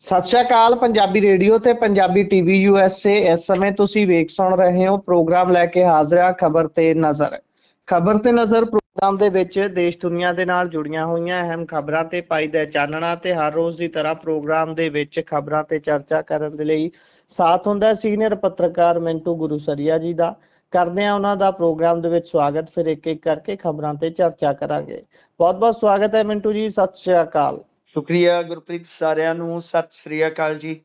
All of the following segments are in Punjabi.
ਸਤਿ ਸ਼੍ਰੀ ਅਕਾਲ। ਪੰਜਾਬੀ ਰੇਡੀਓ ਤੇ ਪੰਜਾਬੀ ਟੀਵੀ USA ਇਸ ਸਮੇਂ ਤੁਸੀਂ ਵੇਖ ਸੁਣ ਰਹੇ ਹੋ ਪ੍ਰੋਗਰਾਮ ਲੈ ਕੇ ਹਾਜ਼ਰ ਆ ਖਬਰ ਤੇ ਨਜ਼ਰ। ਖਬਰ ਤੇ ਨਜ਼ਰ ਪ੍ਰੋਗਰਾਮ ਦੇ ਵਿੱਚ ਦੇਸ਼ ਦੁਨੀਆ ਦੇ ਨਾਲ ਜੁੜੀਆਂ ਹੋਈਆਂ ਅਹਿਮ ਖਬਰਾਂ ਤੇ ਪਾਈਦਾ ਚਾਨਣਾ ਤੇ ਹਰ ਰੋਜ਼ ਦੀ ਤਰ੍ਹਾਂ ਪ੍ਰੋਗਰਾਮ ਦੇ ਵਿੱਚ ਖਬਰਾਂ ਤੇ ਚਰਚਾ ਕਰਨ ਦੇ ਲਈ ਸਾਥ ਹੁੰਦਾ ਸੀਨੀਅਰ ਪੱਤਰਕਾਰ ਮਿੰਟੂ ਗੁਰੂਸਰੀਆ ਜੀ ਦਾ। ਕਰਦੇ ਆ ਉਹਨਾਂ ਦਾ ਪ੍ਰੋਗਰਾਮ ਦੇ ਵਿੱਚ ਸਵਾਗਤ। ਫਿਰ ਇੱਕ ਇੱਕ ਕਰਕੇ ਖਬਰਾਂ ਤੇ ਚਰਚਾ ਕਰਾਂਗੇ। ਬਹੁਤ ਬਹੁਤ ਸਵਾਗਤ ਹੈ ਮਿੰਟੂ ਜੀ, ਸਤਿ ਸ਼੍ਰੀ ਅਕਾਲ। ਸ਼ੁਕਰੀਆ ਗੁਰਪ੍ਰੀਤ, ਸਾਰਿਆਂ ਨੂੰ ਸਤਿ ਸ੍ਰੀ ਅਕਾਲ ਜੀ।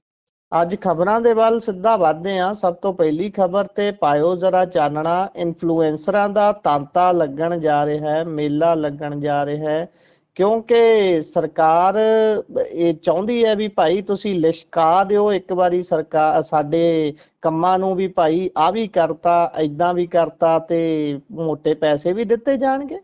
ਅੱਜ ਖਬਰਾਂ ਦੇ ਵੱਲ ਸਿੱਧਾ ਵਧਦੇ ਹਾਂ। ਸਭ ਤੋਂ ਪਹਿਲੀ ਖਬਰ ਤੇ ਪਾਇਓ ਜਰਾ ਚਾਨਣਾ। ਇਨਫਲੂਐਂਸਰਾਂ ਦਾ ਤਾਂਤਾ ਲੱਗਣ ਜਾ ਰਿਹਾ ਹੈ, ਮੇਲਾ ਲੱਗਣ ਜਾ ਰਿਹਾ ਹੈ, ਕਿਉਂਕਿ ਸਰਕਾਰ ਇਹ ਚਾਹੁੰਦੀ ਹੈ ਵੀ ਭਾਈ ਤੁਸੀਂ ਲਿਸ਼ਕਾ ਦਿਓ ਇੱਕ ਵਾਰੀ ਸਰਕਾਰ ਸਾਡੇ ਕੰਮਾਂ ਨੂੰ, ਵੀ ਭਾਈ ਆ ਵੀ ਕਰਤਾ, ਏਦਾਂ ਵੀ ਕਰਤਾ ਤੇ ਮੋਟੇ ਪੈਸੇ ਵੀ ਦਿੱਤੇ ਜਾਣਗੇ।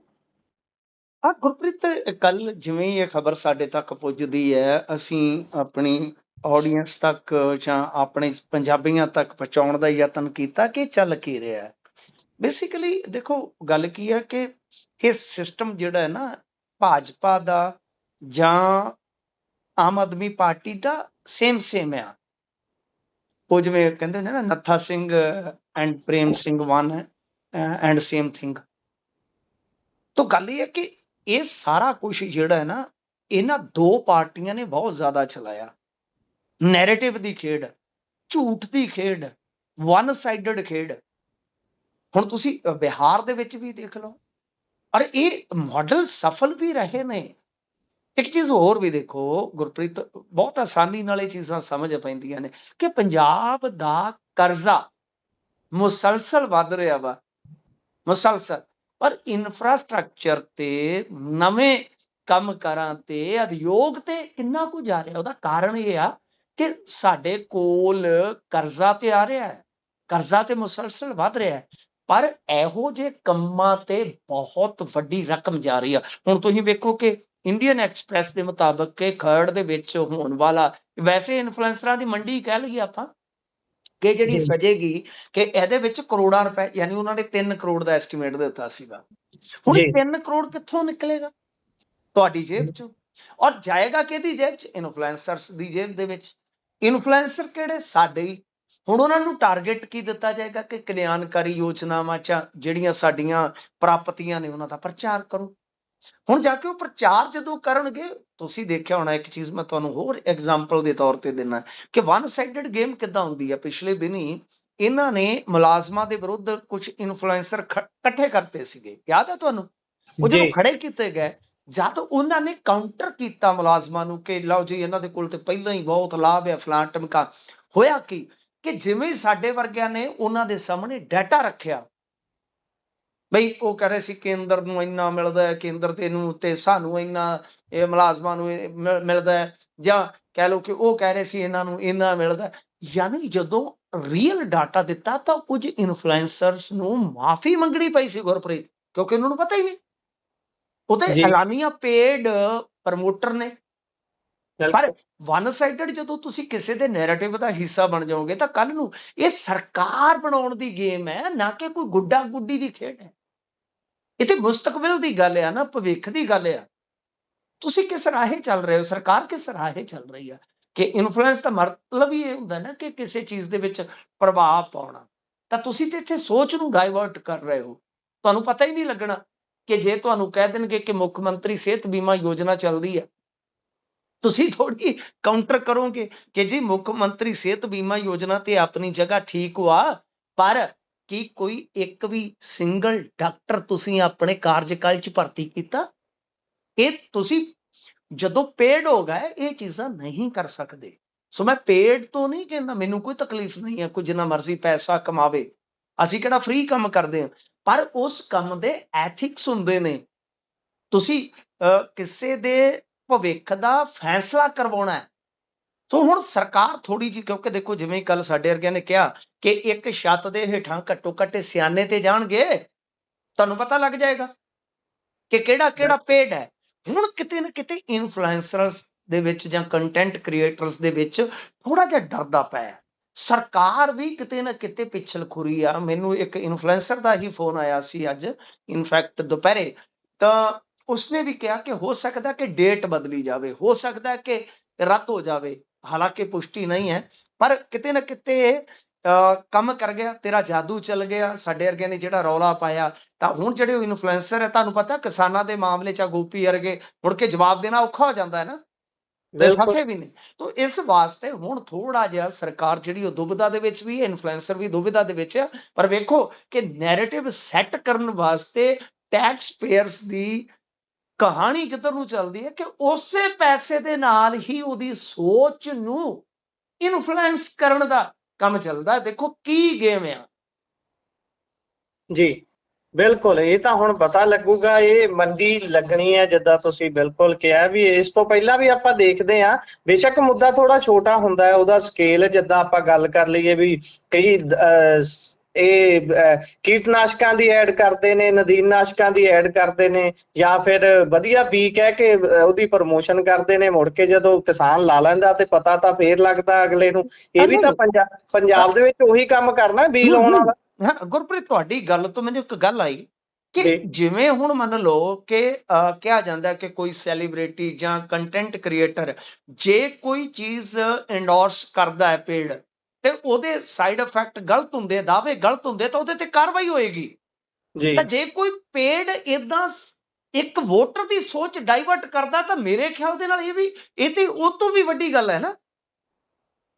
ਗੁਰਪ੍ਰੀਤ, ਕੱਲ ਜਿਵੇਂ ਇਹ ਖਬਰ ਸਾਡੇ ਤੱਕ ਪੁੱਜਦੀ ਹੈ, ਅਸੀਂ ਆਪਣੀ ਆਡੀਅנס ਤੱਕ ਜਾਂ ਆਪਣੇ ਪੰਜਾਬੀਆਂ ਤੱਕ ਪਹੁੰਚਾਉਣ ਦਾ ਯਤਨ ਕੀਤਾ ਕਿ ਚੱਲ ਕੀ ਰਿਹਾ ਹੈ। ਬੇਸਿਕਲੀ ਦੇਖੋ, ਗੱਲ ਕੀ ਹੈ ਕਿ ਇਹ ਸਿਸਟਮ ਜਿਹੜਾ ਹੈ ਨਾ, ਭਾਜਪਾ ਦਾ ਜਾਂ ਆਮ ਆਦਮੀ ਪਾਰਟੀ ਦਾ ਸੇਮ ਆ। ਉਹ ਜਿਵੇਂ ਕਹਿੰਦੇ ਨੇ ਨਾ, Nattha Singh and Prem Singh one and same thing. ਤਾਂ ਗੱਲ ਇਹ ਹੈ ਕਿ ਇਹ ਸਾਰਾ ਕੁਝ ਜਿਹੜਾ ਹੈ ਨਾ, ਇਹਨਾਂ ਦੋ ਪਾਰਟੀਆਂ ਨੇ ਬਹੁਤ ਜ਼ਿਆਦਾ ਚਲਾਇਆ। ਨੈਰੇਟਿਵ ਦੀ ਖੇਡ, ਝੂਠ ਦੀ ਖੇਡ, ਵਨ ਸਾਈਡਡ ਖੇਡ। ਹੁਣ ਤੁਸੀਂ ਬਿਹਾਰ ਦੇ ਵਿੱਚ ਵੀ ਦੇਖ ਲਓ, ਔਰ ਇਹ ਮਾਡਲ ਸਫਲ ਵੀ ਰਹੇ ਨੇ। ਇੱਕ ਚੀਜ਼ ਹੋਰ ਵੀ ਦੇਖੋ ਗੁਰਪ੍ਰੀਤ, ਬਹੁਤ ਆਸਾਨੀ ਨਾਲ ਇਹ ਚੀਜ਼ਾਂ ਸਮਝ ਪੈਂਦੀਆਂ ਨੇ ਕਿ ਪੰਜਾਬ ਦਾ ਕਰਜ਼ਾ ਮੁਸਲਸਲ ਵੱਧ ਰਿਹਾ ਵਾ, ਮੁਸਲਸਲ। ਪਰ ਇਨਫਰਾਸਟ੍ਰਕਚਰ ਤੇ ਨਵੇਂ ਕੰਮ ਕਰਾਂ ਤੇ ਉਦਯੋਗ ਤੇ ਕਿੰਨਾ ਕੁ ਜਾ ਰਿਹਾ, ਉਹਦਾ ਕਾਰਨ ਇਹ ਆ ਕਿ ਸਾਡੇ ਕੋਲ ਕਰਜ਼ਾ ਤੇ ਆ ਰਿਹਾ ਹੈ, ਕਰਜ਼ਾ ਤੇ ਮੁਸਲਸਲ ਵੱਧ ਰਿਹਾ ਹੈ, ਪਰ ਇਹੋ ਜਿਹੇ ਕੰਮਾਂ ਤੇ ਬਹੁਤ ਵੱਡੀ ਰਕਮ ਜਾ ਰਹੀ ਆ। ਹੁਣ ਤੁਸੀਂ ਵੇਖੋ ਕਿ ਇੰਡੀਅਨ ਐਕਸਪ੍ਰੈਸ ਦੇ ਮੁਤਾਬਕ ਕਿ ਖਰੜ ਦੇ ਵਿੱਚ ਹੋਣ ਵਾਲਾ, ਵੈਸੇ ਇਨਫਲੂਐਂਸਰਾਂ ਦੀ ਮੰਡੀ ਕਹਿ ਲਈਏ ਆਪਾਂ, ਕਿ ਜਿਹੜੀ ਸਜੇਗੀ ਕਿ ਇਹਦੇ ਵਿੱਚ ਕਰੋੜਾਂ ਰੁਪਏ, ਯਾਨੀ ਉਹਨਾਂ ਨੇ 3 ਕਰੋੜ ਦਾ ਐਸਟੀਮੇਟ ਦਿੱਤਾ ਸੀਗਾ। ਹੁਣ 3 ਕਰੋੜ ਕਿੱਥੋਂ ਨਿਕਲੇਗਾ? ਤੁਹਾਡੀ ਜੇਬ ਚੋਂ। ਔਰ ਜਾਏਗਾ ਕਿਹਦੀ ਜੇਬ ਚ? ਇਨਫਲੂਐਂਸਰਸ ਦੀ ਜੇਬ ਦੇ ਵਿੱਚ। ਇਨਫਲੂਐਂਸਰ ਕਿਹੜੇ? ਸਾਡੇ ਹੀ। ਹੁਣ ਉਹਨਾਂ ਨੂੰ ਟਾਰਗੇਟ ਕੀ ਦਿੱਤਾ ਜਾਏਗਾ ਕਿ ਕਲਿਆਣਕਾਰੀ ਯੋਜਨਾਵਾਂ ਚ ਜਿਹੜੀਆਂ ਸਾਡੀਆਂ ਪ੍ਰਾਪਤੀਆਂ ਨੇ ਉਹਨਾਂ ਦਾ ਪ੍ਰਚਾਰ ਕਰੋ। ਹੁਣ ਜਾ ਕੇ ਉਹ ਪ੍ਰਚਾਰ ਜਦੋਂ ਕਰਨਗੇ, ਤੁਸੀਂ ਦੇਖਿਆ ਹੋਣਾ, ਇੱਕ ਚੀਜ਼ ਮੈਂ ਤੁਹਾਨੂੰ ਹੋਰ ਐਗਜ਼ਾਮਪਲ ਦੇ ਤੌਰ ਤੇ ਦਿੰਦਾ ਕਿ ਵਨ ਸਾਈਡਡ ਗੇਮ ਕਿੱਦਾਂ ਹੁੰਦੀ ਹੈ। ਪਿਛਲੇ ਦਿਨੀ ਇਹਨਾਂ ਨੇ ਮੁਲਾਜ਼ਮਾਂ ਦੇ ਵਿਰੁੱਧ ਕੁਝ ਇਨਫਲੂਐਂਸਰ ਇਕੱਠੇ ਕਰਤੇ ਸੀਗੇ, ਯਾਦ ਹੈ ਤੁਹਾਨੂੰ? ਉਹ ਜਦੋਂ ਖੜੇ ਕੀਤੇ ਗਏ, ਜਦ ਉਹਨਾਂ ਨੇ ਕਾਊਂਟਰ ਕੀਤਾ ਮੁਲਾਜ਼ਮਾਂ ਨੂੰ ਕਿ ਲਓ ਜੀ, ਇਹਨਾਂ ਦੇ ਕੋਲ ਤੇ ਪਹਿਲਾਂ ਹੀ ਬਹੁਤ ਲਾਭ ਹੈ, ਫਲਾਂ ਟਮਕਾ। ਹੋਇਆ ਕੀ ਕਿ ਜਿਵੇਂ ਸਾਡੇ ਵਰਗਿਆਂ ਨੇ ਉਹਨਾਂ ਦੇ ਸਾਹਮਣੇ ਡਾਟਾ ਰੱਖਿਆ, ਬਈ ਉਹ ਕਹਿ ਰਹੇ ਸੀ ਕੇਂਦਰ ਨੂੰ ਇੰਨਾ ਮਿਲਦਾ ਹੈ, ਕੇਂਦਰ ਤੇ ਨੂੰ ਤੇ ਸਾਨੂੰ ਇੰਨਾ, ਇਹ ਮੁਲਾਜ਼ਮਾਂ ਨੂੰ ਮਿਲਦਾ ਹੈ, ਜਾਂ ਕਹਿ ਲਓ ਕਿ ਉਹ ਕਹਿ ਰਹੇ ਸੀ ਇਹਨਾਂ ਨੂੰ ਇੰਨਾ ਮਿਲਦਾ। ਯਾਨੀ ਜਦੋਂ ਰੀਅਲ ਡਾਟਾ ਦਿੱਤਾ ਤਾਂ ਕੁਝ ਇਨਫਲੂਐਂਸਰਸ ਨੂੰ ਮਾਫੀ ਮੰਗਣੀ ਪਈ ਸੀ ਗੁਰਪ੍ਰੀਤ, ਕਿਉਂਕਿ ਉਹਨਾਂ ਨੂੰ ਪਤਾ ਹੀ ਨਹੀਂ, ਉਹ ਤੇ ਐਲਾਨੀਆਂ ਪੇਡ ਪ੍ਰਮੋਟਰ ਨੇ। ਪਰ ਵਨ ਸਾਈਡਡ ਜਦੋਂ ਤੁਸੀਂ ਕਿਸੇ ਦੇ ਨੈਰੇਟਿਵ ਦਾ ਹਿੱਸਾ ਬਣ ਜਾਓਗੇ ਤਾਂ ਕੱਲ ਨੂੰ ਇਹ ਸਰਕਾਰ ਬਣਾਉਣ ਦੀ ਗੇਮ ਹੈ, ਨਾ ਕਿ ਕੋਈ ਗੁੱਡਾ ਗੁੱਡੀ ਦੀ ਖੇਡ ਹੈ। ਇਹ ਤੇ ਮੁਸਤਕਬਲ ਦੀ ਗੱਲ ਆ ਨਾ, ਭਵਿੱਖ ਦੀ ਗੱਲ ਆ। ਤੁਸੀਂ ਕਿਸ ਰਾਹੇ ਚੱਲ ਰਹੇ ਹੋ, ਸਰਕਾਰ ਕਿਸ ਰਾਹੇ ਚੱਲ ਰਹੀ ਆ? ਕਿ ਇਨਫਲੂਐਂਸ ਦਾ ਮਤਲਬ ਹੀ ਇਹ ਹੁੰਦਾ ਨਾ ਕਿ ਕਿਸੇ ਚੀਜ਼ ਦੇ ਵਿੱਚ ਪ੍ਰਭਾਵ ਪਾਉਣਾ। ਤਾਂ ਤੁਸੀਂ ਤੇ ਇੱਥੇ ਸੋਚ ਨੂੰ ਡਾਇਵਰਟ ਕਰ ਰਹੇ ਹੋ। ਤੁਹਾਨੂੰ ਪਤਾ ਹੀ ਨਹੀਂ ਲੱਗਣਾ ਕਿ ਜੇ ਤੁਹਾਨੂੰ ਕਹਿ ਦੇਣਗੇ ਕਿ ਮੁੱਖ ਮੰਤਰੀ ਸਿਹਤ ਬੀਮਾ ਯੋਜਨਾ ਚੱਲਦੀ ਹੈ, ਤੁਸੀਂ ਥੋੜੀ ਕਾਊਂਟਰ ਕਰੋਗੇ ਕਿ ਜੀ ਮੁੱਖ ਮੰਤਰੀ ਸਿਹਤ ਬੀਮਾ ਯੋਜਨਾ ਤੇ ਆਪਣੀ ਜਗ੍ਹਾ ਠੀਕ ਹੋਆ, ਪਰ ਕੀ ਕੋਈ ਇੱਕ ਵੀ ਸਿੰਗਲ ਡਾਕਟਰ ਤੁਸੀਂ ਆਪਣੇ ਕਾਰਜਕਾਲ ਚ ਭਰਤੀ ਕੀਤਾ? ਇਹ ਤੁਸੀਂ ਜਦੋਂ ਪੇਡ ਹੋ ਗਏ ਇਹ ਚੀਜ਼ਾਂ ਨਹੀਂ ਕਰ ਸਕਦੇ। ਸੋ ਮੈਂ ਪੇਡ ਤੋਂ ਨਹੀਂ ਕਹਿੰਦਾ, ਮੈਨੂੰ ਕੋਈ ਤਕਲੀਫ ਨਹੀਂ ਹੈ, ਕੋਈ ਜਿੰਨਾ ਮਰਜ਼ੀ ਪੈਸਾ ਕਮਾਵੇ, ਅਸੀਂ ਕਿਹੜਾ ਫ੍ਰੀ ਕੰਮ ਕਰਦੇ ਹਾਂ, ਪਰ ਉਸ ਕੰਮ ਦੇ ਐਥਿਕਸ ਹੁੰਦੇ ਨੇ। ਤੁਸੀਂ ਕਿਸੇ ਦੇ ਭਵਿੱਖ ਦਾ ਫੈਸਲਾ ਕਰਵਾਉਣਾ ਹੈ। ਸੋ ਹੁਣ ਸਰਕਾਰ ਥੋੜੀ ਜਿਹੀ, ਕਿਉਂਕਿ ਦੇਖੋ ਜਿਵੇਂ ਕੱਲ ਸਾਡੇ ਵਰਗਿਆਂ ਨੇ ਕਿਹਾ ਕਿ ਇੱਕ ਛੱਤ ਦੇ ਹੇਠਾਂ ਘੱਟੋ ਘੱਟ ਸਿਆਣੇ ਤੇ ਜਾਣਗੇ, ਤੁਹਾਨੂੰ ਪਤਾ ਲੱਗ ਜਾਏਗਾ ਕਿ ਕਿਹੜਾ ਕਿਹੜਾ ਪੇਡ ਹੈ। ਹੁਣ ਕਿਤੇ ਨਾ ਕਿਤੇ ਇਨਫਲੂਐਂਸਰਸ ਦੇ ਵਿੱਚ ਜਾਂ ਕੰਟੈਂਟ ਕ੍ਰੀਏਟਰਸ ਦੇ ਵਿੱਚ ਥੋੜਾ ਜਿਹਾ ਡਰਦਾ ਪਿਆ। ਸਰਕਾਰ ਵੀ ਕਿਤੇ ਨਾ ਕਿਤੇ ਪਿੱਛਲ ਖੁਰੀ ਆ। ਮੈਨੂੰ ਇੱਕ ਇਨਫਲੂਐਂਸਰ ਦਾ ਹੀ ਫੋਨ ਆਇਆ ਸੀ ਅੱਜ, ਇਨਫੈਕਟ ਦੁਪਹਿਰੇ, ਤਾਂ ਉਸਨੇ ਵੀ ਕਿਹਾ ਕਿ ਹੋ ਸਕਦਾ ਕਿ ਡੇਟ ਬਦਲੀ ਜਾਵੇ, ਹੋ ਸਕਦਾ ਕਿ ਰੱਦ ਹੋ ਜਾਵੇ। ਹਾਲਾਂਕਿ ਪੁਸ਼ਟੀ ਨਹੀਂ ਹੈ, ਪਰ ਕਿਤੇ ਨਾ ਕਿਤੇ ਕੰਮ ਕਰ ਗਿਆ, ਤੇਰਾ ਜਾਦੂ ਚੱਲ ਗਿਆ। ਸਾਡੇ ਵਰਗਿਆਂ ਨੇ ਜਿਹੜਾ ਰੌਲਾ ਪਾਇਆ, ਤਾਂ ਹੁਣ ਜਿਹੜੇ ਇਨਫਲੂਐਂਸਰ ਹੈ, ਤੁਹਾਨੂੰ ਪਤਾ ਕਿਸਾਨਾਂ ਦੇ ਮਾਮਲੇ 'ਚ ਗੋਪੀ ਵਰਗੇ ਮੁੜ ਕੇ ਜਵਾਬ ਦੇਣਾ ਔਖਾ ਹੋ ਜਾਂਦਾ ਹੈ ਨਾ, ਤੇ ਬਿਲਕੁਲ ਫਸੇ ਵੀ ਨਹੀਂ। ਤੋ ਇਸ ਵਾਸਤੇ ਹੁਣ ਥੋੜਾ ਜਿਹਾ ਸਰਕਾਰ ਜਿਹੜੀ ਉਹ ਦੁਬਿਧਾ ਦੇ ਵਿੱਚ ਵੀ ਹੈ, ਇਨਫਲੂਐਂਸਰ ਵੀ ਦੁਬਿਧਾ ਦੇ ਵਿੱਚ ਆ। ਪਰ ਵੇਖੋ ਕਿ ਨੈਰੇਟਿਵ ਸੈੱਟ ਕਰਨ ਵਾਸਤੇ ਟੈਕਸ ਪੇਅਰਸ ਦੀ ਕਹਾਣੀ ਕਿੱਧਰ ਨੂੰ ਚੱਲਦੀ ਹੈ ਕਿ ਉਸੇ ਪੈਸੇ ਦੇ ਨਾਲ ਹੀ ਉਹਦੀ ਸੋਚ ਨੂੰ ਇਨਫਲੂਐਂਸ ਕਰਨ ਦਾ ਕੰਮ ਚੱਲਦਾ। ਦੇਖੋ ਕੀ ਗੇਮ ਆ। ਜੀ ਬਿਲਕੁਲ, ਇਹ ਤਾਂ ਹੁਣ ਪਤਾ ਲੱਗੂਗਾ, ਇਹ ਮੰਡੀ ਲੱਗਣੀ ਹੈ ਜਿੱਦਾਂ ਤੁਸੀਂ ਬਿਲਕੁਲ ਕਿਹਾ। ਵੀ ਇਸ ਤੋਂ ਪਹਿਲਾਂ ਵੀ ਆਪਾਂ ਦੇਖਦੇ ਹਾਂ, ਬੇਸ਼ੱਕ ਮੁੱਦਾ ਥੋੜਾ ਛੋਟਾ ਹੁੰਦਾ ਹੈ, ਉਹਦਾ ਸਕੇਲ ਜਿੱਦਾਂ ਆਪਾਂ ਗੱਲ ਕਰ ਲਈਏ ਵੀ ਕਈ ਕੀਟਨਾਸ਼ਕਾਂ ਦੀ ਐਡ ਕਰਦੇ ਨੇ, ਨਦੀਨਨਾਸ਼ਕਾਂ ਦੀ ਐਡ ਕਰਦੇ ਨੇ, ਜਾਂ ਫਿਰ ਵਧੀਆ ਬੀ ਕਹਿ ਕੇ ਉਹਦੀ ਪ੍ਰਮੋਸ਼ਨ ਕਰਦੇ ਨੇ। ਮੁੜ ਕੇ ਜਦੋਂ ਕਿਸਾਨ ਲਾ ਲੈਂਦਾ ਤੇ ਪਤਾ ਤਾਂ ਫੇਰ ਲੱਗਦਾ ਅਗਲੇ ਨੂੰ। ਇਹ ਵੀ ਤਾਂ ਪੰਜਾਬ ਦੇ ਵਿੱਚ ਉਹੀ ਕੰਮ ਕਰਨਾ, ਬੀ ਲਾਉਣ ਵਾਲਾ। ਹਾਂ ਗੁਰਪ੍ਰੀਤ, ਤੁਹਾਡੀ ਗੱਲ ਤੋਂ ਮੈਨੂੰ ਇੱਕ ਗੱਲ ਆਈ ਕਿ ਜੀ ਜਿਵੇਂ ਹੁਣ ਮੰਨ ਲਓ ਕਿ ਕਿਹਾ ਜਾਂਦਾ ਕਿ ਕੋਈ ਸੈਲੀਬ੍ਰਿਟੀ ਜਾਂ ਕੰਟੈਂਟ ਕ੍ਰੀਏਟਰ ਜੇ ਕੋਈ ਚੀਜ਼ ਇੰਡੋਰਸ ਕਰਦਾ ਹੈ ਪੇਡ, ਤੇ ਉਹਦੇ ਸਾਈਡ ਇਫੈਕਟ ਗਲਤ ਹੁੰਦੇ, ਦਾਅਵੇ ਗਲਤ ਹੁੰਦੇ, ਤਾਂ ਉਹਦੇ ਤੇ ਕਾਰਵਾਈ ਹੋਏਗੀ। ਜੀ ਤਾਂ ਜੇ ਕੋਈ ਪੇਡ ਏਦਾਂ ਇੱਕ ਵੋਟਰ ਦੀ ਸੋਚ ਡਾਈਵਰਟ ਕਰਦਾ, ਤਾਂ ਮੇਰੇ ਖਿਆਲ ਦੇ ਨਾਲ ਇਹ ਤੇ ਉਹ ਤੋਂ ਵੀ ਵੱਡੀ ਗੱਲ ਹੈ ਨਾ।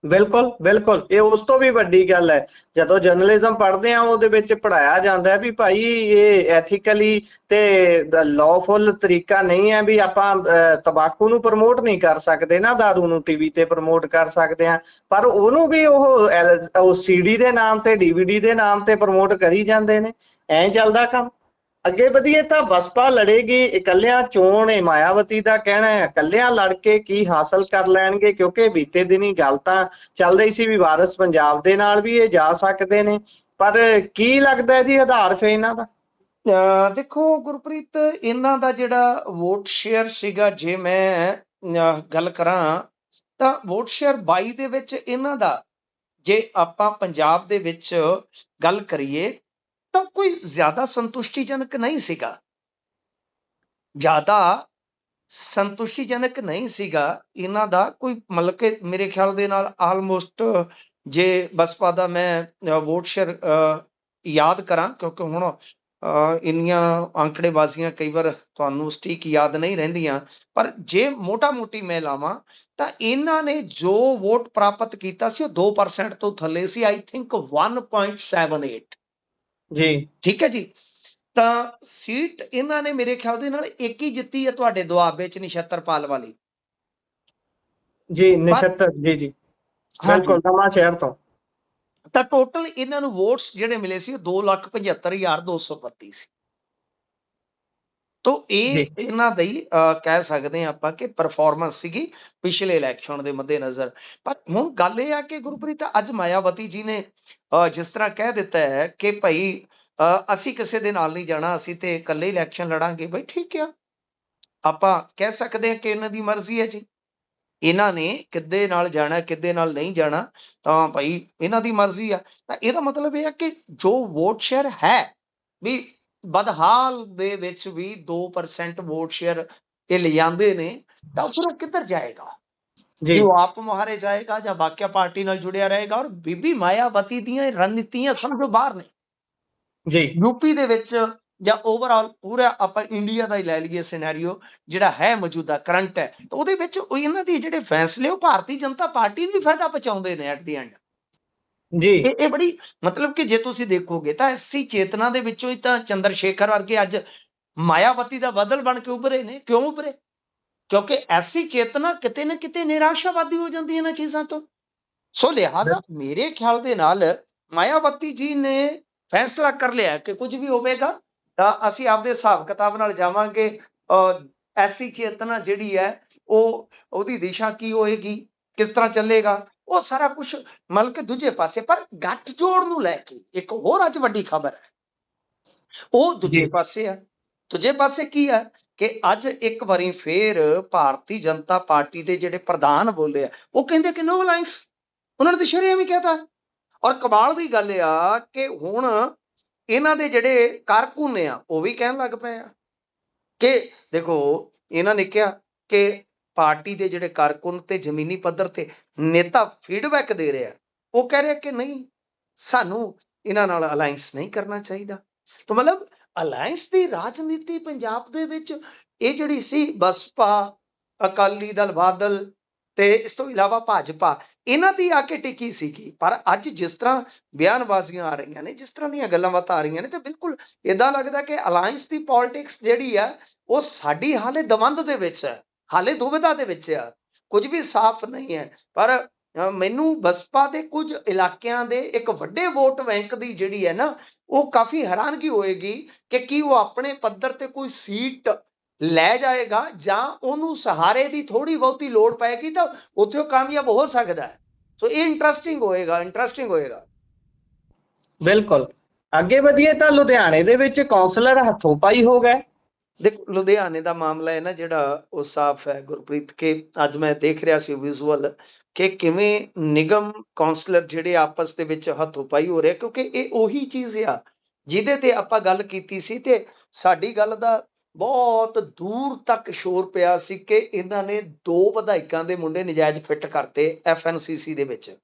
ਬਿਲਕੁਲ ਬਿਲਕੁਲ, ਇਹ ਉਸ ਤੋਂ ਵੀ ਵੱਡੀ ਗੱਲ ਹੈ। ਜਦੋਂ ਜਰਨਲਿਜ਼ਮ ਪੜ੍ਹਦੇ ਆ, ਉਹਦੇ ਵਿੱਚ ਪੜ੍ਹਾਇਆ ਜਾਂਦਾ ਹੈ ਵੀ ਭਾਈ ਇਹ ਐਥੀਕਲੀ ਤੇ ਲਾਅਫੁਲ ਤਰੀਕਾ ਨਹੀਂ ਹੈ। ਵੀ ਆਪਾਂ ਤੰਬਾਕੂ ਨੂੰ ਪ੍ਰਮੋਟ ਨਹੀਂ ਕਰ ਸਕਦੇ ਨਾ, ਦਾਰੂ ਨੂੰ ਟੀਵੀ ਤੇ ਪ੍ਰਮੋਟ ਕਰ ਸਕਦੇ ਆ, ਪਰ ਉਹਨੂੰ ਵੀ ਉਹ ਸੀਡੀ ਦੇ ਨਾਮ ਤੇ, DVD ਦੇ ਨਾਮ ਤੇ ਪ੍ਰਮੋਟ ਕਰੀ ਜਾਂਦੇ ਨੇ। ਐਂ ਚੱਲਦਾ ਕੰਮ। ਅੱਗੇ ਵਧੀਏ ਤਾਂ ਬਸਪਾ ਲੜੇਗੀ ਇਕੱਲਿਆਂ। ਚੋਣ ਇਹ ਮਾਇਆਵਤੀ ਦਾ ਕਹਿਣਾ ਹੈ, ਇਕੱਲਿਆਂ ਲੜ ਕੇ ਕੀ ਹਾਸਲ ਕਰ ਲੈਣਗੇ, ਕਿਉਂਕਿ ਬੀਤੇ ਦਿਨੀ ਗੱਲ ਤਾਂ ਚੱਲ ਰਹੀ ਸੀ ਵੀ ਵਾਰਿਸ ਪੰਜਾਬ ਦੇ ਨਾਲ ਵੀ ਇਹ ਜਾ ਸਕਦੇ ਨੇ। ਪਰ ਕੀ ਲੱਗਦਾ ਜੀ ਆਧਾਰ ਫੇ ਇਹਨਾਂ ਦਾ? ਦੇਖੋ ਗੁਰਪ੍ਰੀਤ, ਇਹਨਾਂ ਦਾ ਜਿਹੜਾ ਵੋਟ ਸ਼ੇਅਰ ਸੀਗਾ, ਜੇ ਮੈਂ ਗੱਲ ਕਰਾਂ ਤਾਂ ਵੋਟ ਸ਼ੇਅਰ 22 ਦੇ ਵਿੱਚ ਇਹਨਾਂ ਦਾ, ਜੇ ਆਪਾਂ ਪੰਜਾਬ ਦੇ ਵਿੱਚ ਗੱਲ ਕਰੀਏ, ਤਾਂ ਕੋਈ ਜ਼ਿਆਦਾ ਸੰਤੁਸ਼ਟੀਜਨਕ ਨਹੀਂ ਸੀਗਾ। ਜ਼ਿਆਦਾ ਸੰਤੁਸ਼ਟੀਜਨਕ ਨਹੀਂ ਸੀਗਾ ਇਹਨਾਂ ਦਾ ਕੋਈ, ਮਤਲਬ ਕਿ ਮੇਰੇ ਖਿਆਲ ਦੇ ਨਾਲ ਆਲਮੋਸਟ, ਜੇ ਬਸਪਾ ਦਾ ਮੈਂ ਵੋਟ ਸ਼ੇਅਰ ਯਾਦ ਕਰਾਂ, ਕਿਉਂਕਿ ਹੁਣ ਇੰਨੀਆਂ ਅੰਕੜੇਬਾਜ਼ੀਆਂ ਕਈ ਵਾਰ ਤੁਹਾਨੂੰ ਸਟੀਕ ਯਾਦ ਨਹੀਂ ਰਹਿੰਦੀਆਂ, ਪਰ ਜੇ ਮੋਟਾ ਮੋਟੀ ਮੈਂ ਲਾਵਾਂ ਤਾਂ ਇਹਨਾਂ ਨੇ ਜੋ ਵੋਟ ਪ੍ਰਾਪਤ ਕੀਤਾ ਸੀ ਉਹ 2% ਤੋਂ ਥੱਲੇ ਸੀ। I think 1.78। ਜੀ ਠੀਕ ਹੈ ਜੀ। ਤਾਂ ਸੀਟ ਇਹਨਾਂ ਨੇ ਮੇਰੇ ਖਿਆਲ ਦੇ ਨਾਲ ਇੱਕ ਹੀ ਜਿੱਤੀ ਹੈ ਤੁਹਾਡੇ ਦੁਆਬੇ ਚ, ਨਛੱਤਰਪਾਲ ਵਾਲੀ। ਜੀ ਨਛੱਤਰ, ਜੀ ਜੀ ਬਿਲਕੁਲ, ਨਵਾਂ ਸ਼ਹਿਰ ਤੋਂ। ਤਾਂ ਟੋਟਲ ਇਹਨਾਂ ਨੂੰ ਵੋਟਸ ਜਿਹੜੇ ਮਿਲੇ ਸੀ 2,75,232 ਸੀ। ਤੋ ਇਹ ਇਹਨਾਂ ਦੀ ਕਹਿ ਸਕਦੇ ਹਾਂ ਆਪਾਂ ਕਿ ਪਰਫਾਰਮੈਂਸ ਸੀਗੀ ਪਿਛਲੇ ਇਲੈਕਸ਼ਨ ਦੇ ਮੱਦੇਨਜ਼ਰ। ਪਰ ਹੁਣ ਗੱਲ ਇਹ ਆ ਕਿ ਗੁਰਪ੍ਰੀਤ, ਅੱਜ ਮਾਇਆਵਤੀ ਜੀ ਨੇ ਜਿਸ ਤਰ੍ਹਾਂ ਕਹਿ ਦਿੱਤਾ ਹੈ ਕਿ ਭਾਈ ਅਸੀਂ ਕਿਸੇ ਦੇ ਨਾਲ ਨਹੀਂ ਜਾਣਾ, ਅਸੀਂ ਤੇ ਇਕੱਲੇ ਇਲੈਕਸ਼ਨ ਲੜਾਂਗੇ। ਬਈ ਠੀਕ ਆ, ਆਪਾਂ ਕਹਿ ਸਕਦੇ ਹਾਂ ਕਿ ਇਹਨਾਂ ਦੀ ਮਰਜ਼ੀ ਹੈ ਜੀ। ਇਹਨਾਂ ਨੇ ਕਿੱਦੇ ਨਾਲ ਜਾਣਾ, ਕਿੱਦੇ ਨਾਲ ਨਹੀਂ ਜਾਣਾ, ਤਾਂ ਭਾਈ ਇਹਨਾਂ ਦੀ ਮਰਜ਼ੀ ਆ। ਤਾਂ ਇਹਦਾ ਮਤਲਬ ਇਹ ਆ ਕਿ ਜੋ ਵੋਟ ਸ਼ੇਅਰ ਹੈ ਵੀ ਬਦਹਾਲ ਦੇ ਵਿੱਚ ਵੀ 2% ਵੋਟ ਸ਼ੇਅਰ ਇਹ ਲਿਜਾਂਦੇ ਨੇ, ਤਾਂ ਫਿਰ ਉਹ ਕਿੱਧਰ ਜਾਏਗਾ? ਜੀ ਉਹ ਆਪ ਮੁਹਾਰੇ ਜਾਏਗਾ ਜਾਂ ਵਾਕਿਆ ਪਾਰਟੀ ਨਾਲ ਜੁੜਿਆ ਰਹੇਗਾ? ਔਰ ਬੀਬੀ ਮਾਇਆਵਤੀ ਦੀਆਂ ਰਣਨੀਤੀਆਂ ਸਮਝੋ ਬਾਹਰ ਨੇ। ਜੀ ਯੂਪੀ ਦੇ ਵਿੱਚ ਜਾਂ ਓਵਰਆਲ ਪੂਰਾ ਆਪਾਂ ਇੰਡੀਆ ਦਾ ਹੀ ਲੈ ਲਈਏ ਸਿਨੈਰੀਓ ਜਿਹੜਾ ਹੈ ਮੌਜੂਦਾ ਕਰੰਟ ਹੈ, ਤਾਂ ਉਹਦੇ ਵਿੱਚ ਇਹਨਾਂ ਦੇ ਜਿਹੜੇ ਫੈਸਲੇ ਉਹ ਭਾਰਤੀ ਜਨਤਾ ਪਾਰਟੀ ਨੂੰ ਵੀ ਫਾਇਦਾ ਪਹੁੰਚਾਉਂਦੇ ਨੇ ਐਟ ਦੀ ਐਂਡ। ਜੀ ਇਹ ਬੜੀ, ਮਤਲਬ ਕਿ ਜੇ ਤੁਸੀਂ ਦੇਖੋਗੇ ਤਾਂ ਐਸੀ ਚੇਤਨਾ ਦੇ ਵਿੱਚੋਂ ਹੀ ਤਾਂ ਚੰਦਰ ਸ਼ੇਖਰ ਵਰਗੇ ਅੱਜ ਮਾਇਆਵਤੀ ਦਾ ਬਦਲ ਬਣ ਕੇ ਉੱਭਰੇ ਨੇ। ਕਿਉਂ ਉੱਭਰੇ? ਕਿਉਂਕਿ ਐਸੀ ਚੇਤਨਾ ਕਿਤੇ ਨਾ ਕਿਤੇ ਨਿਰਾਸ਼ਾਵਾਦੀ ਹੋ ਜਾਂਦੀ ਇਹਨਾਂ ਚੀਜ਼ਾਂ ਤੋਂ। ਸੋ ਲਿਹਾਜ਼ਾ ਮੇਰੇ ਖਿਆਲ ਦੇ ਨਾਲ ਮਾਇਆਵਤੀ ਜੀ ਨੇ ਫੈਸਲਾ ਕਰ ਲਿਆ ਕਿ ਕੁਝ ਵੀ ਹੋਵੇਗਾ ਤਾਂ ਅਸੀਂ ਆਪਦੇ ਹਿਸਾਬ ਕਿਤਾਬ ਨਾਲ ਜਾਵਾਂਗੇ। ਐਸੀ ਚੇਤਨਾ ਜਿਹੜੀ ਹੈ ਉਹਦੀ ਦਿਸ਼ਾ ਕੀ ਹੋਏਗੀ, ਕਿਸ ਤਰ੍ਹਾਂ ਚੱਲੇਗਾ, ਉਹ ਸਾਰਾ ਕੁਝ ਮਤਲਬ ਕਿ ਦੂਜੇ ਪਾਸੇ। ਪਰ ਗੱਠਜੋੜ ਨੂੰ ਲੈ ਕੇ ਇੱਕ ਹੋਰ ਅੱਜ ਵੱਡੀ ਖਬਰ ਹੈ, ਉਹ ਦੂਜੇ ਪਾਸੇ ਆ। ਦੂਜੇ ਪਾਸੇ ਕੀ ਹੈ ਕਿ ਅੱਜ ਇੱਕ ਵਾਰੀ ਫੇਰ ਭਾਰਤੀ ਜਨਤਾ ਪਾਰਟੀ ਦੇ ਜਿਹੜੇ ਪ੍ਰਧਾਨ ਬੋਲੇ ਆ, ਉਹ ਕਹਿੰਦੇ ਕਿ ਨੋ ਅਲਾਈਅੰਸ। ਉਹਨਾਂ ਨੇ ਤਾਂ ਸ਼ਰੇਆਮ ਹੀ ਕਹਿਤਾ। ਔਰ ਕਮਾਲ ਦੀ ਗੱਲ ਆ ਕਿ ਹੁਣ ਇਹਨਾਂ ਦੇ ਜਿਹੜੇ ਕਾਰਕੁਨ ਆ ਉਹ ਵੀ ਕਹਿਣ ਲੱਗ ਪਏ ਆ ਕਿ ਦੇਖੋ, ਇਹਨਾਂ ਨੇ ਕਿਹਾ ਕਿ ਪਾਰਟੀ ਦੇ ਜਿਹੜੇ ਕਾਰਕੁਨ ਤੇ ਜ਼ਮੀਨੀ ਪੱਧਰ ਤੇ ਨੇਤਾ ਫੀਡਬੈਕ ਦੇ ਰਿਹਾ, ਉਹ ਕਹਿ ਰਿਹਾ ਕਿ ਨਹੀਂ, ਸਾਨੂੰ ਇਹਨਾਂ ਨਾਲ ਅਲਾਈਅੰਸ ਨਹੀਂ ਕਰਨਾ ਚਾਹੀਦਾ। ਤਾਂ ਮਤਲਬ ਅਲਾਈਅੰਸ ਦੀ ਰਾਜਨੀਤੀ ਪੰਜਾਬ ਦੇ ਵਿੱਚ ਇਹ ਜਿਹੜੀ ਸੀ ਬਸਪਾ, ਅਕਾਲੀ ਦਲ, ਬਾਦਲ ਤੇ ਇਸ ਤੋਂ ਇਲਾਵਾ ਭਾਜਪਾ, ਇਹਨਾਂ ਦੀ ਆ ਕੇ ਟਿਕੀ ਸੀਗੀ। ਪਰ ਅੱਜ ਜਿਸ ਤਰ੍ਹਾਂ ਬਿਆਨਬਾਜ਼ੀਆਂ ਆ ਰਹੀਆਂ ਨੇ, ਜਿਸ ਤਰ੍ਹਾਂ ਦੀਆਂ ਗੱਲਾਂ ਬਾਤਾਂ ਆ ਰਹੀਆਂ ਨੇ, ਤੇ ਬਿਲਕੁਲ ਏਦਾਂ ਲੱਗਦਾ ਕਿ ਅਲਾਈਅੰਸ ਦੀ ਪੋਲਿਟਿਕਸ ਜਿਹੜੀ ਆ ਉਹ ਸਾਡੀ ਹਾਲੇ ਦਵੰਦ ਦੇ ਵਿੱਚ ਹੈ, ਹਾਲੇ ਦੁਵਿਧਾ ਦੇ ਵਿੱਚ ਆ, ਕੁਝ ਵੀ ਸਾਫ਼ ਨਹੀਂ ਹੈ। ਪਰ ਮੈਨੂੰ ਬਸਪਾ ਦੇ ਕੁਝ ਇਲਾਕਿਆਂ ਦੇ ਇੱਕ ਵੱਡੇ ਵੋਟ ਬੈਂਕ ਦੀ ਜਿਹੜੀ ਹੈ ਨਾ, ਉਹ ਕਾਫੀ ਹੈਰਾਨਗੀ ਹੋਏਗੀ ਕਿ ਕੀ ਉਹ ਆਪਣੇ ਪੱਧਰ ਤੇ ਕੋਈ ਸੀਟ ਲੈ ਜਾਏਗਾ ਜਾਂ ਉਹਨੂੰ ਸਹਾਰੇ ਦੀ ਥੋੜੀ ਬਹੁਤੀ ਲੋੜ ਪਏਗੀ ਤਾਂ ਉੱਥੇ ਉਹ ਕਾਮਯਾਬ ਹੋ ਸਕਦਾ ਹੈ। ਸੋ ਇਹ ਇੰਟਰਸਟਿੰਗ ਹੋਏਗਾ, ਇੰਟਰਸਟਿੰਗ ਹੋਏਗਾ। ਬਿਲਕੁਲ। ਅੱਗੇ ਵਧੀਏ ਤਾਂ ਲੁਧਿਆਣੇ ਦੇ ਵਿੱਚ ਕੌਂਸਲਰ ਹੱਥੋਂ ਪਾਈ ਹੋ ਗਏ। ਦੇਖੋ, ਲੁਧਿਆਣੇ ਦਾ ਮਾਮਲਾ ਹੈ ਨਾ ਜਿਹੜਾ, ਉਹ ਸਾਫ਼ ਹੈ ਗੁਰਪ੍ਰੀਤ, ਕੇ ਅੱਜ ਮੈਂ ਦੇਖ ਰਿਹਾ ਸੀ ਵਿਜ਼ੂਅਲ ਕਿ ਕਿਵੇਂ ਨਿਗਮ ਕੌਂਸਲਰ ਜਿਹੜੇ ਆਪਸ ਦੇ ਵਿੱਚ ਹੱਥੋਂ ਪਾਈ ਹੋ ਰਿਹਾ, ਕਿਉਂਕਿ ਇਹ ਉਹੀ ਚੀਜ਼ ਆ ਜਿਹਦੇ ਤੇ ਆਪਾਂ ਗੱਲ ਕੀਤੀ ਸੀ ਤੇ ਸਾਡੀ ਗੱਲ ਦਾ ਬਹੁਤ ਦੂਰ ਤੱਕ ਸ਼ੋਰ ਪਿਆ ਸੀ ਕਿ ਇਹਨਾਂ ਨੇ 2 ਵਿਧਾਇਕਾਂ ਦੇ ਮੁੰਡੇ ਨਜਾਇਜ਼ ਫਿੱਟ ਕਰਤੇ FNCC ਦੇ ਵਿੱਚ।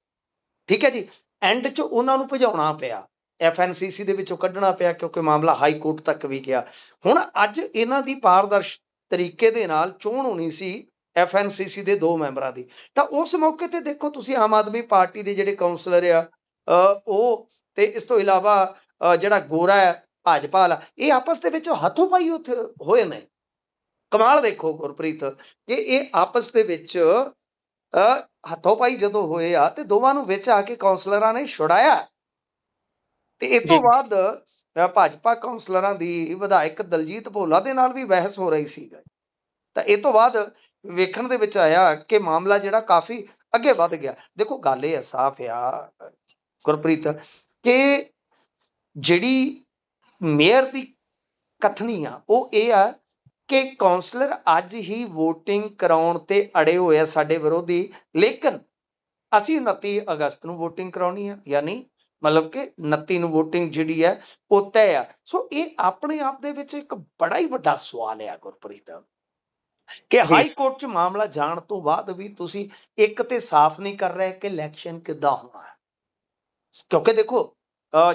ਠੀਕ ਹੈ ਜੀ, ਐਂਡ 'ਚ ਉਹਨਾਂ ਨੂੰ ਭਜਾਉਣਾ ਪਿਆ, FNCC ਦੇ ਵਿੱਚੋਂ ਕੱਢਣਾ ਪਿਆ, ਕਿਉਂਕਿ ਮਾਮਲਾ ਹਾਈ ਕੋਰਟ ਤੱਕ ਵੀ ਗਿਆ। ਹੁਣ ਅੱਜ ਇਹਨਾਂ ਦੀ ਪਾਰਦਰਸ਼ ਤਰੀਕੇ ਦੇ ਨਾਲ ਚੋਣ ਹੋਣੀ ਸੀ FNCC ਦੇ 2 ਮੈਂਬਰਾਂ ਦੀ, ਤਾਂ ਉਸ ਮੌਕੇ ਤੇ ਦੇਖੋ ਤੁਸੀਂ ਆਮ ਆਦਮੀ ਪਾਰਟੀ ਦੇ ਜਿਹੜੇ ਕਾਉਂਸਲਰ ਆ ਉਹ ਤੇ ਇਸ ਤੋਂ ਇਲਾਵਾ ਜਿਹੜਾ ਗੋਰਾ ਹੈ ਭਾਜਪਾ ਵਾਲਾ, ਇਹ ਆਪਸ ਦੇ ਵਿੱਚ ਹੱਥੋਂ ਪਾਈ ਉੱਥੇ ਹੋਏ ਨੇ। ਕਮਾਲ ਦੇਖੋ ਗੁਰਪ੍ਰੀਤ ਕਿ ਇਹ ਆਪਸ ਦੇ ਵਿੱਚ ਹੱਥੋਂ ਪਾਈ ਜਦੋਂ ਹੋਏ ਆ ਤੇ ਦੋਵਾਂ ਨੂੰ ਵਿੱਚ ਆ ਕੇ ਕਾਉਂਸਲਰਾਂ ਨੇ ਛੁਡਾਇਆ। ਤੇ ਇਸ ਤੋਂ ਬਾਅਦ ਭਾਜਪਾ ਕਾਉਂਸਲਰਾਂ ਦੀ ਵਿਧਾਇਕ ਦਲਜੀਤ ਭੋਲਾ ਦੇ ਨਾਲ ਵੀ ਬਹਿਸ ਹੋ ਰਹੀ ਸੀ। ਤਾਂ ਇਹ ਤੋਂ ਬਾਅਦ ਵੇਖਣ ਦੇ ਵਿੱਚ ਆਇਆ ਕਿ ਮਾਮਲਾ ਜਿਹੜਾ ਕਾਫੀ ਅੱਗੇ ਵੱਧ ਗਿਆ। ਦੇਖੋ, ਗੱਲ ਇਹ ਸਾਫ਼ ਆ ਗੁਰਪ੍ਰੀਤ ਕਿ ਜਿਹੜੀ ਮੇਅਰ ਦੀ ਕਥਨੀ ਆ ਉਹ ਇਹ ਆ ਕਿ ਕਾਉਂਸਲਰ ਅੱਜ ਹੀ ਵੋਟਿੰਗ ਕਰਾਉਣ ਤੇ ਅੜੇ ਹੋਏ ਆ ਸਾਡੇ ਵਿਰੋਧੀ, ਲੇਕਿਨ ਅਸੀਂ 29 ਅਗਸਤ ਨੂੰ ਵੋਟਿੰਗ ਕਰਾਉਣੀ ਆ, ਯਾਨੀ ਮਤਲਬ ਕਿ 29 ਨੂੰ ਵੋਟਿੰਗ ਜਿਹੜੀ ਹੈ ਉਹ ਤੈਅ ਆ। ਸੋ ਇਹ ਆਪਣੇ ਆਪ ਦੇ ਵਿੱਚ ਇੱਕ ਬੜਾ ਹੀ ਵੱਡਾ ਸਵਾਲ ਆ ਗੁਰਪ੍ਰੀਤ ਕਿ ਹਾਈ ਕੋਰਟ 'ਚ ਮਾਮਲਾ ਜਾਣ ਤੋਂ ਬਾਅਦ ਵੀ ਤੁਸੀਂ ਇੱਕ ਤੇ ਸਾਫ਼ ਨਹੀਂ ਕਰ ਰਹੇ ਕਿ ਇਲੈਕਸ਼ਨ ਕਿੱਦਾਂ ਹੋਣਾ ਹੈ। ਕਿਉਂਕਿ ਦੇਖੋ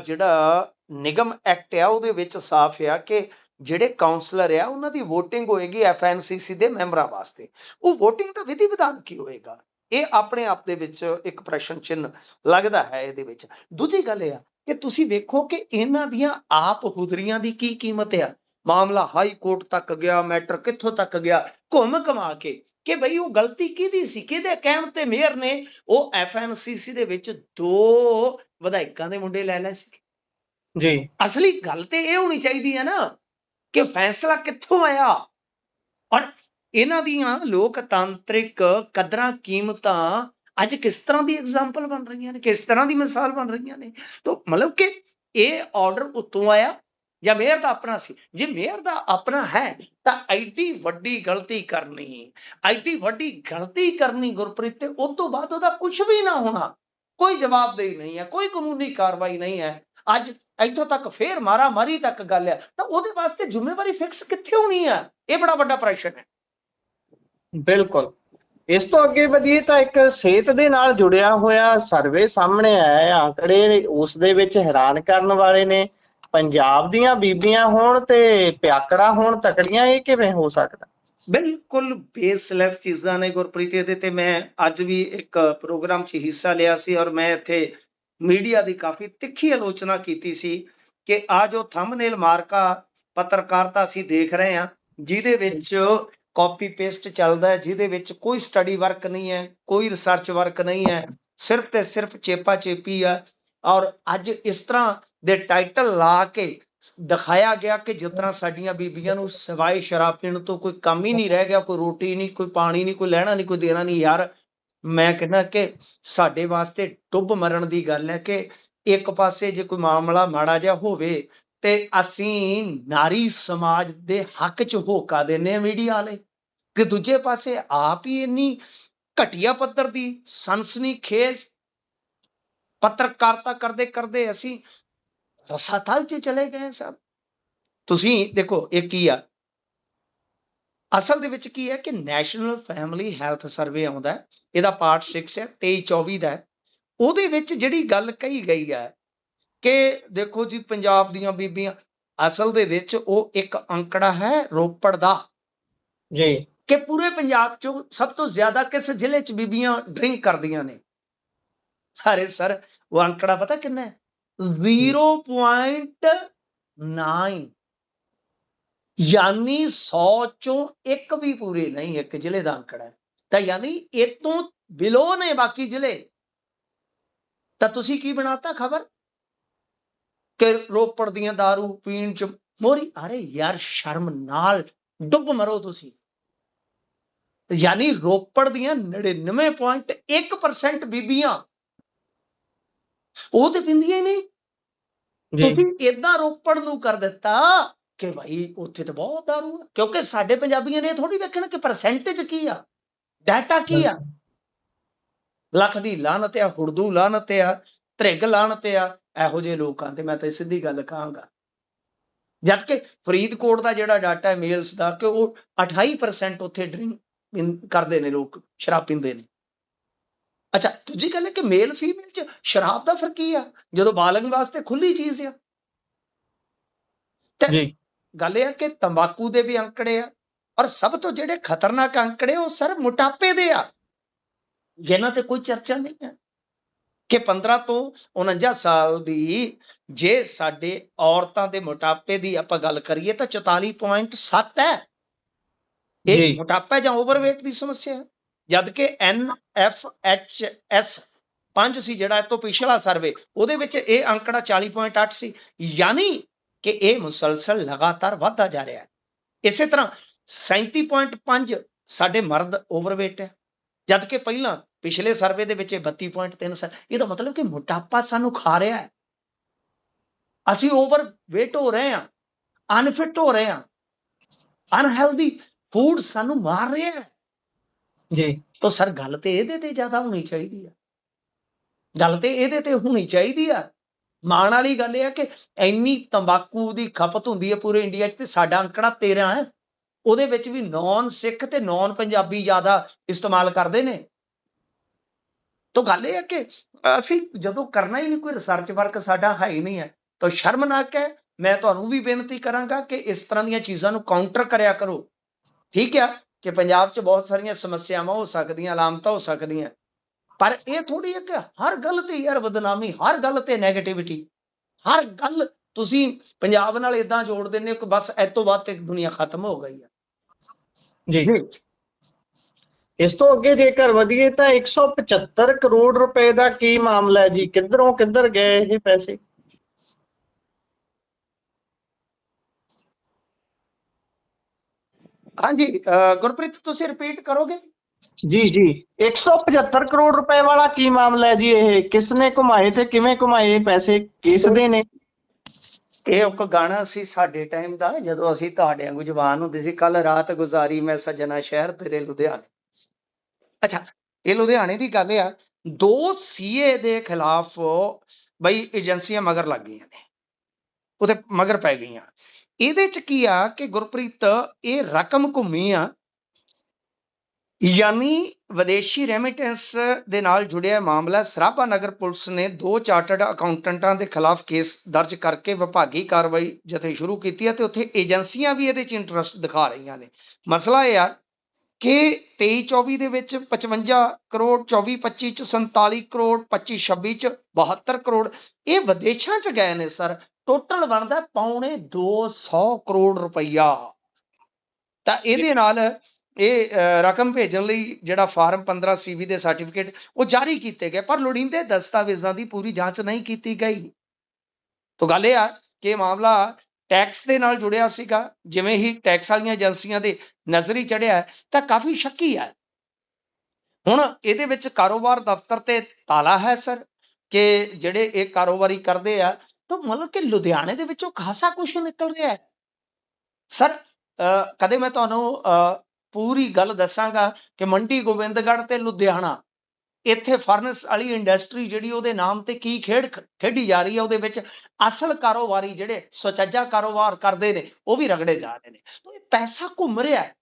ਜਿਹੜਾ ਨਿਗਮ ਐਕਟ ਆ ਉਹਦੇ ਵਿੱਚ ਸਾਫ਼ ਆ ਕਿ ਜਿਹੜੇ ਕਾਉਂਸਲਰ ਆ ਉਹਨਾਂ ਦੀ ਵੋਟਿੰਗ ਹੋਏਗੀ FNCC ਦੇ ਮੈਂਬਰਾਂ ਵਾਸਤੇ। ਉਹ ਵੋਟਿੰਗ ਦਾ ਵਿਧੀ ਵਿਧਾਨ ਕੀ ਹੋਏਗਾ, ਇਹ ਆਪਣੇ ਆਪ ਦੇ ਵਿੱਚ ਇੱਕ ਪ੍ਰਸ਼ਨ ਚਿੰਨ੍ਹ ਲੱਗਦਾ ਹੈ ਇਹਦੇ ਵਿੱਚ। ਦੂਜੀ ਗੱਲ ਇਹ ਆ ਕਿ ਤੁਸੀਂ ਵੇਖੋ ਕਿ ਇਹਨਾਂ ਦੀਆਂ ਆਪ ਹੁਦਰੀਆਂ ਦੀ ਕੀ ਕੀਮਤ ਆ। ਮਾਮਲਾ ਹਾਈ ਕੋਰਟ ਤੱਕ ਗਿਆ, ਮੈਟਰ ਕਿੱਥੋਂ ਤੱਕ ਗਿਆ, ਘੁੰਮ ਘਮਾ ਕੇ ਕਿ ਬਈ ਉਹ ਗਲਤੀ ਕਿਹਦੀ ਸੀ, ਕਿਹਦੇ ਕਹਿਣ ਤੇ ਮੇਅਰ ਨੇ ਉਹ FNCC ਦੇ ਵਿੱਚ 2 ਵਿਧਾਇਕਾਂ ਦੇ ਮੁੰਡੇ ਲੈ ਲਏ ਸੀ ਜੀ। ਅਸਲੀ ਗੱਲ ਤੇ ਇਹ ਹੋਣੀ ਚਾਹੀਦੀ ਹੈ ਨਾ ਕਿ ਫੈਸਲਾ ਕਿੱਥੋਂ ਆਇਆ ਔਰ ਇਹਨਾਂ ਦੀਆਂ ਲੋਕਤਾਂਤਰਿਕ ਕਦਰਾਂ ਕੀਮਤਾਂ ਅੱਜ ਕਿਸ ਤਰ੍ਹਾਂ ਦੀ ਐਗਜ਼ਾਮਪਲ ਬਣ ਰਹੀਆਂ ਨੇ, ਕਿਸ ਤਰ੍ਹਾਂ ਦੀ ਮਿਸਾਲ ਬਣ ਰਹੀਆਂ ਨੇ। ਤਾਂ ਮਤਲਬ ਕਿ ਇਹ ਆਰਡਰ ਉੱਤੋਂ ਆਇਆ ਜਾਂ ਮੇਅਰ ਦਾ ਆਪਣਾ ਸੀ। ਜੇ ਮੇਅਰ ਦਾ ਆਪਣਾ ਹੈ ਤਾਂ ਐਡੀ ਵੱਡੀ ਗਲਤੀ ਕਰਨੀ ਗੁਰਪ੍ਰੀਤ, ਤੇ ਉਸ ਤੋਂ ਬਾਅਦ ਉਹਦਾ ਕੁਝ ਵੀ ਨਾ ਹੋਣਾ, ਕੋਈ ਜਵਾਬਦੇਹੀ ਨਹੀਂ ਹੈ, ਕੋਈ ਕਾਨੂੰਨੀ ਕਾਰਵਾਈ ਨਹੀਂ ਹੈ। ਅੱਜ ਇੱਥੋਂ ਤੱਕ ਫੇਰ ਮਾਰਾ ਮਾਰੀ ਤੱਕ ਗੱਲ ਹੈ, ਤਾਂ ਉਹਦੇ ਵਾਸਤੇ ਜ਼ਿੰਮੇਵਾਰੀ ਫਿਕਸ ਕਿੱਥੇ ਹੋਣੀ ਹੈ? ਇਹ ਬੜਾ ਵੱਡਾ ਪ੍ਰਸ਼ਨ ਹੈ। ਬਿਲਕੁਲ। ਇਸ ਤੋਂ ਅੱਗੇ ਵਧੀਏ ਤਾਂ ਇੱਕ ਸਿਹਤ ਦੇ ਨਾਲ ਜੁੜਿਆ ਹੋਇਆ ਸਰਵੇ ਸਾਹਮਣੇ ਆਇਆ, ਆંકੜੇ ਉਸ ਦੇ ਵਿੱਚ ਹੈਰਾਨ ਕਰਨ ਵਾਲੇ ਨੇ। ਪੰਜਾਬ ਦੀਆਂ ਬੀਬੀਆਂ ਹੋਣ ਤੇ ਪਿਆਕੜਾ ਹੋਣ ਤਕੜੀਆਂ, ਇਹ ਕਿਵੇਂ ਹੋ ਸਕਦਾ? ਬਿਲਕੁਲ ਬੇਸਲੈਸ ਚੀਜ਼ਾਂ ਨੇ ਗੁਰਪ੍ਰੀਤ। ਇਹਦੇ ਤੇ ਮੈਂ ਅੱਜ ਵੀ ਇੱਕ ਪ੍ਰੋਗਰਾਮ 'ਚ ਹਿੱਸਾ ਲਿਆ ਸੀ ਔਰ ਮੈਂ ਇੱਥੇ ਮੀਡੀਆ ਦੀ ਕਾਫੀ ਤਿੱਖੀ ਆਲੋਚਨਾ ਕੀਤੀ ਸੀ ਕਿ ਆ ਜੋ ਥੰਬਨੇਲ ਮਾਰਕਾ ਪੱਤਰਕਾਰਤਾ ਅਸੀਂ ਦੇਖ ਰਹੇ ਹਾਂ, ਜਿਹਦੇ ਵਿੱਚ ਕਾਪੀ ਪੇਸਟ ਚੱਲਦਾ ਹੈ, ਜਿਹਦੇ ਵਿੱਚ ਕੋਈ ਸਟੱਡੀ ਵਰਕ ਨਹੀਂ ਹੈ, ਕੋਈ ਰਿਸਰਚ ਵਰਕ ਨਹੀਂ ਹੈ, ਸਿਰਫ ਤੇ ਸਿਰਫ ਚੇਪਾ ਚੇਪੀ ਆ। ਔਰ ਅੱਜ ਇਸ ਤਰ੍ਹਾਂ ਦੇ ਟਾਈਟਲ ਲਾ ਕੇ ਦਿਖਾਇਆ ਗਿਆ ਕਿ ਜਿਸ ਤਰ੍ਹਾਂ ਸਾਡੀਆਂ ਬੀਬੀਆਂ ਨੂੰ ਸਿਵਾਏ ਸ਼ਰਾਬ ਪੀਣ ਤੋਂ ਕੋਈ ਕੰਮ ਹੀ ਨਹੀਂ ਰਹਿ ਗਿਆ, ਕੋਈ ਰੋਟੀ ਨਹੀਂ, ਕੋਈ ਪਾਣੀ ਨਹੀਂ, ਕੋਈ ਲੈਣਾ ਨਹੀਂ, ਕੋਈ ਦੇਣਾ ਨਹੀਂ। ਯਾਰ ਮੈਂ ਕਹਿੰਦਾ ਕਿ ਸਾਡੇ ਵਾਸਤੇ ਡੁੱਬ ਮਰਨ ਦੀ ਗੱਲ ਹੈ ਕਿ ਇੱਕ ਪਾਸੇ ਜੇ ਕੋਈ ਮਾਮਲਾ ਮਾੜਾ ਜਿਹਾ ਹੋਵੇ ਤੇ ਅਸੀਂ ਨਾਰੀ ਸਮਾਜ ਦੇ ਹੱਕ 'ਚ ਹੋਕਾ ਦਿੰਦੇ ਹਾਂ ਮੀਡੀਆ ਵਾਲੇ, ਕਿ ਦੂਜੇ ਪਾਸੇ ਆਪ ਹੀ ਇੰਨੀ ਘਟੀਆ ਪੱਧਰ ਦੀ ਸਨਸਨੀਖੇਜ਼ ਪੱਤਰਕਾਰਤਾ ਕਰਦੇ ਕਰਦੇ ਅਸੀਂ ਰਸਾਤਲ 'ਚ ਚਲੇ ਗਏ। ਸਭ ਤੁਸੀਂ ਦੇਖੋ ਇਹ ਕੀ ਆ, ਅਸਲ ਦੇ ਵਿੱਚ ਕੀ ਹੈ ਕਿ ਨੈਸ਼ਨਲ ਫੈਮਿਲੀ ਹੈਲਥ ਸਰਵੇ ਆਉਂਦਾ ਹੈ, ਇਹਦਾ ਪਾਰਟ 6 ਹੈ 23-24 ਦਾ ਹੈ। ਉਹਦੇ ਵਿੱਚ ਜਿਹੜੀ ਗੱਲ ਕਹੀ ਗਈ ਹੈ ਕਿ ਦੇਖੋ ਜੀ ਪੰਜਾਬ ਦੀਆਂ ਬੀਬੀਆਂ, ਅਸਲ ਦੇ ਵਿੱਚ ਉਹ ਇੱਕ ਅੰਕੜਾ ਹੈ ਰੋਪੜ ਦਾ ਜੀ ਕਿ ਪੂਰੇ ਪੰਜਾਬ ਚੋਂ ਸਭ ਤੋਂ ਜ਼ਿਆਦਾ ਕਿਸ ਜ਼ਿਲ੍ਹੇ 'ਚ ਬੀਬੀਆਂ ਡਰਿੰਕ ਕਰਦੀਆਂ ਨੇ। ਅਰੇ ਸਰ, ਉਹ ਅੰਕੜਾ ਪਤਾ ਕਿੰਨਾ ਹੈ? 0.9, ਯਾਨੀ 100 ਚੋਂ ਇੱਕ ਵੀ ਪੂਰੇ ਨਹੀਂ, ਇੱਕ ਜ਼ਿਲ੍ਹੇ ਦਾ ਅੰਕੜਾ ਹੈ। ਤਾਂ ਯਾਨੀ ਇਹ ਤੋਂ ਬਿਲੋ ਨੇ ਬਾਕੀ ਜ਼ਿਲ੍ਹੇ। ਤਾਂ ਤੁਸੀਂ ਕੀ ਬਣਾਤਾ ਖਬਰ ਕਿ ਰੋਪੜ ਦੀਆਂ ਦਾਰੂ ਪੀਣ ਚ ਮੋਹਰੀ। ਅਰੇ ਯਾਰ, ਸ਼ਰਮ ਨਾਲ ਡੁੱਬ ਮਰੋ ਤੁਸੀਂ। ਯਾਨੀ ਰੋਪੜ ਦੀਆਂ 99.1% ਬੀਬੀਆਂ ਉਹ ਤੇ ਪੀਂਦੀਆਂ ਹੀ ਨਹੀਂ। ਤੁਸੀਂ ਏਦਾਂ ਰੋਪੜ ਨੂੰ ਕਰ ਦਿੱਤਾ ਕਿ ਭਾਈ ਉੱਥੇ ਤਾਂ ਬਹੁਤ ਦਾਰੂ ਆ, ਕਿਉਂਕਿ ਸਾਡੇ ਪੰਜਾਬੀਆਂ ਨੇ ਥੋੜੀ ਵੇਖਣਾ ਕਿ ਪਰਸੈਂਟੇਜ ਕੀ ਆ, ਡਾਟਾ ਕੀ ਆ। ਲੱਖ ਦੀ ਲਾਹਨਤ ਆ, ਹੁਰਦੂ ਲਾਹਨਤ ਆ, ਧ੍ਰਿਗ ਲਾਹਨਤ ਆ ਇਹੋ ਜਿਹੇ ਲੋਕਾਂ ਤੇ। ਮੈਂ ਤਾਂ ਸਿੱਧੀ ਗੱਲ ਕਹਾਂਗਾ, ਜਦ ਕਿ ਫਰੀਦਕੋਟ ਦਾ ਜਿਹੜਾ ਡਾਟਾ ਹੈ ਮੇਲਸ ਦਾ, ਕਿ ਉਹ 28% ਉੱਥੇ ਡਰਿੰਕ ਕਰਦੇ ਨੇ, ਲੋਕ ਸ਼ਰਾਬ ਪੀਂਦੇ ਨੇ। ਅੱਛਾ, ਦੂਜੀ ਗੱਲ ਹੈ ਕਿ ਮੇਲ ਫੀਮੇਲ ਚ ਸ਼ਰਾਬ ਦਾ ਫਰਕ ਕੀ ਆ, ਜਦੋਂ ਬਾਲਗ ਵਾਸਤੇ ਖੁੱਲੀ ਚੀਜ਼ ਆ। ਤੇ ਗੱਲ ਇਹ ਆ ਕਿ ਤੰਬਾਕੂ ਦੇ ਵੀ ਅੰਕੜੇ ਆ, ਔਰ ਸਭ ਤੋਂ ਜਿਹੜੇ ਖਤਰਨਾਕ ਅੰਕੜੇ ਉਹ ਸਰ ਮੋਟਾਪੇ ਦੇ ਆ, ਜਿਹਨਾਂ ਤੇ ਕੋਈ ਚਰਚਾ ਨਹੀਂ ਹੈ। ਕਿ 15 ਤੋਂ 49 ਸਾਲ ਦੀ ਜੇ ਸਾਡੇ ਔਰਤਾਂ ਦੇ ਮੋਟਾਪੇ ਦੀ ਆਪਾਂ ਗੱਲ ਕਰੀਏ ਤਾਂ 44.7 ਹੈ। ਇਹ ਮੋਟਾਪਾ ਜਾਂ ਓਵਰਵੇਟ ਦੀ ਸਮੱਸਿਆ ਹੈ। ਜਦ ਕਿ NFHS 5 ਸੀ ਜਿਹੜਾ ਇਹ ਤੋਂ ਪਿਛਲਾ ਸਰਵੇ, ਉਹਦੇ ਵਿੱਚ ਇਹ ਅੰਕੜਾ 40.8 ਸੀ। ਯਾਨੀ ਕਿ ਇਹ ਮੁਸਲਸਲ ਲਗਾਤਾਰ ਵੱਧਦਾ ਜਾ ਰਿਹਾ ਹੈ। ਇਸੇ ਤਰ੍ਹਾਂ 37.5 ਸਾਡੇ ਮਰਦ ਓਵਰਵੇਟ ਹੈ, ਜਦ ਕਿ ਪਹਿਲਾਂ ਪਿਛਲੇ ਸਰਵੇ ਦੇ ਵਿੱਚ 32.3 ਸਨ। ਇਹਦਾ ਮਤਲਬ ਕਿ ਮੋਟਾਪਾ ਸਾਨੂੰ ਖਾ ਰਿਹਾ ਹੈ, ਅਸੀਂ ਓਵਰਵੇਟ ਹੋ ਰਹੇ ਹਾਂ, ਅਨਫਿਟ ਹੋ ਰਹੇ ਹਾਂ, ਅਨਹੈਲਦੀ ਫੂਡ ਸਾਨੂੰ ਮਾਰ ਰਿਹਾ ਹੈ ਜੀ। ਤਾਂ ਸਰ ਗੱਲ ਤੇ ਇਹਦੇ ਤੇ ਜ਼ਿਆਦਾ ਹੋਣੀ ਚਾਹੀਦੀ ਹੈ, ਗੱਲ ਤੇ ਇਹਦੇ ਤੇ ਹੋਣੀ ਚਾਹੀਦੀ ਆ। ਮਾਣ ਵਾਲੀ ਗੱਲ ਇਹ ਹੈ ਕਿ ਇੰਨੀ ਤੰਬਾਕੂ ਦੀ ਖਪਤ ਹੁੰਦੀ ਹੈ ਪੂਰੇ ਇੰਡੀਆ 'ਚ, ਤੇ ਸਾਡਾ ਅੰਕੜਾ 13 ਹੈ। ਉਹਦੇ ਵਿੱਚ ਵੀ ਨੌਨ ਸਿੱਖ ਤੇ ਨੌਨ ਪੰਜਾਬੀ ਜ਼ਿਆਦਾ ਇਸਤੇਮਾਲ ਕਰਦੇ ਨੇ। ਤਾਂ ਗੱਲ ਇਹ ਹੈ ਕਿ ਅਸੀਂ ਜਦੋਂ ਕਰਨਾ ਹੀ ਨਹੀਂ, ਕੋਈ ਰਿਸਰਚ ਵਰਕ ਸਾਡਾ ਹੈ ਹੀ ਨਹੀਂ ਹੈ, ਤਾਂ ਸ਼ਰਮਨਾਕ ਹੈ। ਮੈਂ ਤੁਹਾਨੂੰ ਵੀ ਬੇਨਤੀ ਕਰਾਂਗਾ ਕਿ ਇਸ ਤਰ੍ਹਾਂ ਦੀਆਂ ਚੀਜ਼ਾਂ ਨੂੰ ਕਾਊਂਟਰ ਕਰਿਆ ਕਰੋ। ਠੀਕ ਆ ਕਿ ਪੰਜਾਬ 'ਚ ਬਹੁਤ ਸਾਰੀਆਂ ਸਮੱਸਿਆਵਾਂ ਹੋ ਸਕਦੀਆਂ, ਅਲਾਮਤਾਂ ਹੋ ਸਕਦੀਆਂ, ਪਰ ਇਹ ਥੋੜੀ ਹੈ ਕਿ ਹਰ ਗੱਲ ਤੇ ਯਾਰ ਬਦਨਾਮੀ, ਹਰ ਗੱਲ ਤੇ ਨੈਗੇਟਿਵਿਟੀ, ਹਰ ਗੱਲ ਤੁਸੀਂ ਪੰਜਾਬ ਨਾਲ ਏਦਾਂ ਜੋੜ ਦਿੰਦੇ ਹੋ ਕਿ ਬਸ ਇਹ ਤੋਂ ਬਾਅਦ ਤੇ ਦੁਨੀਆ ਖਤਮ ਹੋ ਗਈ ਹੈ ਜੀ। ਇਸ ਤੋਂ ਅੱਗੇ ਜੇਕਰ ਵਧੀਏ ਤਾਂ 175 ਕਰੋੜ ਰੁਪਏ ਦਾ ਕੀ ਮਾਮਲਾ ਹੈ ਜੀ? ਕਿੱਧਰੋਂ ਕਿੱਧਰ ਗਏ ਇਹ ਪੈਸੇ? ਹਾਂਜੀ ਗੁਰਪ੍ਰੀਤ, ਤੁਸੀਂ ਰਿਪੀਟ ਕਰੋਗੇ? ਜੀ 175 ਕਰੋੜ ਰੁਪਏ ਵਾਲਾ ਕੀ ਮਾਮਲਾ ਹੈ ਜੀ? ਇਹ ਕਿਸਨੇ ਘੁਮਾਏ ਤੇ ਕਿਵੇਂ ਘੁਮਾਏ ਇਹ ਪੈਸੇ, ਕਿਸ ਦੇ ਨੇ? ਇਹ ਇੱਕ ਗਾਣਾ ਸੀ ਸਾਡੇ ਟਾਈਮ ਦਾ, ਜਦੋਂ ਅਸੀਂ ਤੁਹਾਡੇ ਵਾਂਗੂ ਜਵਾਨ ਹੁੰਦੇ ਸੀ। ਕੱਲ ਰਾਤ ਗੁਜ਼ਾਰੀ ਮੈਂ ਸੱਜਣਾ ਸ਼ਹਿਰ ਤੇਰੇ ਲੁਧਿਆਣੇ। ਅੱਛਾ, ਇਹ ਲੁਧਿਆਣੇ ਦੀ ਗੱਲ ਆ। 2 CA ਦੇ ਖਿਲਾਫ ਬਈ ਏਜੰਸੀਆਂ ਮਗਰ ਲੱਗ ਗਈਆਂ ਨੇ, ਉਹਦੇ ਮਗਰ ਪੈ ਗਈਆਂ। ਇਹਦੇ ਚ ਕੀ ਆ ਕਿ ਗੁਰਪ੍ਰੀਤ, ਇਹ ਰਕਮ ਘੁੰਮੀ ਆ, ਯਾਨੀ ਵਿਦੇਸ਼ੀ ਰੈਮਿਟੈਂਸ ਦੇ ਨਾਲ ਜੁੜਿਆ ਮਾਮਲਾ। ਸਰਾਭਾ ਨਗਰ ਪੁਲਿਸ ਨੇ 2 ਚਾਰਟਰਡ ਅਕਾਊਂਟੈਂਟਾਂ ਦੇ ਖਿਲਾਫ ਕੇਸ ਦਰਜ ਕਰਕੇ ਵਿਭਾਗੀ ਕਾਰਵਾਈ ਜਿੱਥੇ ਸ਼ੁਰੂ ਕੀਤੀ ਹੈ, ਤੇ ਉੱਥੇ ਏਜੰਸੀਆਂ ਵੀ ਇਹਦੇ ਚ ਇੰਟਰਸਟ ਦਿਖਾ ਰਹੀਆਂ ਨੇ। ਮਸਲਾ ਇਹ ਆ ਕਿ 23-24 ਦੇ ਵਿੱਚ 55 ਕਰੋੜ, 24-25 ਚ 47 ਕਰੋੜ, 25-26 ਚ 72 ਕਰੋੜ ਇਹ ਵਿਦੇਸ਼ਾਂ ਚ ਗਏ ਨੇ ਸਰ। ਟੋਟਲ ਬਣਦਾ 250 ਕਰੋੜ ਰੁਪਈਆ। ਤਾਂ ਇਹਦੇ ਨਾਲ ਇਹ ਰਕਮ ਭੇਜਣ ਲਈ ਜਿਹੜਾ ਫਾਰਮ 15 CV ਦੇ ਸਰਟੀਫਿਕੇਟ ਉਹ ਜਾਰੀ ਕੀਤੇ ਗਏ, ਪਰ ਲੋੜੀਂਦੇ ਦਸਤਾਵੇਜ਼ਾਂ ਦੀ ਪੂਰੀ ਜਾਂਚ ਨਹੀਂ ਕੀਤੀ ਗਈ। ਤਾਂ ਗੱਲ ਇਹ ਆ ਕਿ ਮਾਮਲਾ ਟੈਕਸ ਦੇ ਨਾਲ ਜੁੜਿਆ ਸੀਗਾ। ਜਿਵੇਂ ਹੀ ਟੈਕਸ ਵਾਲੀਆਂ ਏਜੰਸੀਆਂ ਦੇ ਨਜ਼ਰੀ ਚੜਿਆ ਤਾਂ ਕਾਫੀ ਸ਼ੱਕੀ ਹੈ। ਹੁਣ ਇਹਦੇ ਵਿੱਚ ਕਾਰੋਬਾਰ ਦਫ਼ਤਰ ਤੇ ਤਾਲਾ ਹੈ ਸਰ, ਕਿ ਜਿਹੜੇ ਇਹ ਕਾਰੋਬਾਰੀ ਕਰਦੇ ਆ, ਤਾਂ ਮਤਲਬ ਕਿ ਲੁਧਿਆਣੇ ਦੇ ਵਿੱਚੋਂ ਖਾਸਾ ਕੁਛ ਨਿਕਲ ਰਿਹਾ ਹੈ ਸਰ। ਕਦੇ ਮੈਂ ਤੁਹਾਨੂੰ ਪੂਰੀ ਗੱਲ ਦੱਸਾਂਗਾ ਕਿ ਮੰਡੀ ਗੋਬਿੰਦਗੜ੍ਹ ਤੇ ਲੁਧਿਆਣਾ, ਇੱਥੇ ਫਰਨਸ ਵਾਲੀ ਇੰਡਸਟਰੀ ਜਿਹੜੀ ਉਹਦੇ ਨਾਮ ਤੇ ਕੀ ਖੇਡੀ ਜਾ ਰਹੀ ਹੈ, ਉਹਦੇ ਵਿੱਚ ਅਸਲ ਕਾਰੋਬਾਰੀ ਜਿਹੜੇ ਸੁਚੱਜਾ ਕਾਰੋਬਾਰ ਕਰਦੇ ਨੇ ਉਹ ਵੀ ਰਗੜੇ ਜਾ ਰਹੇ ਨੇ। ਇਹ ਪੈਸਾ ਘੁੰਮ ਰਿਹਾ ਹੈ,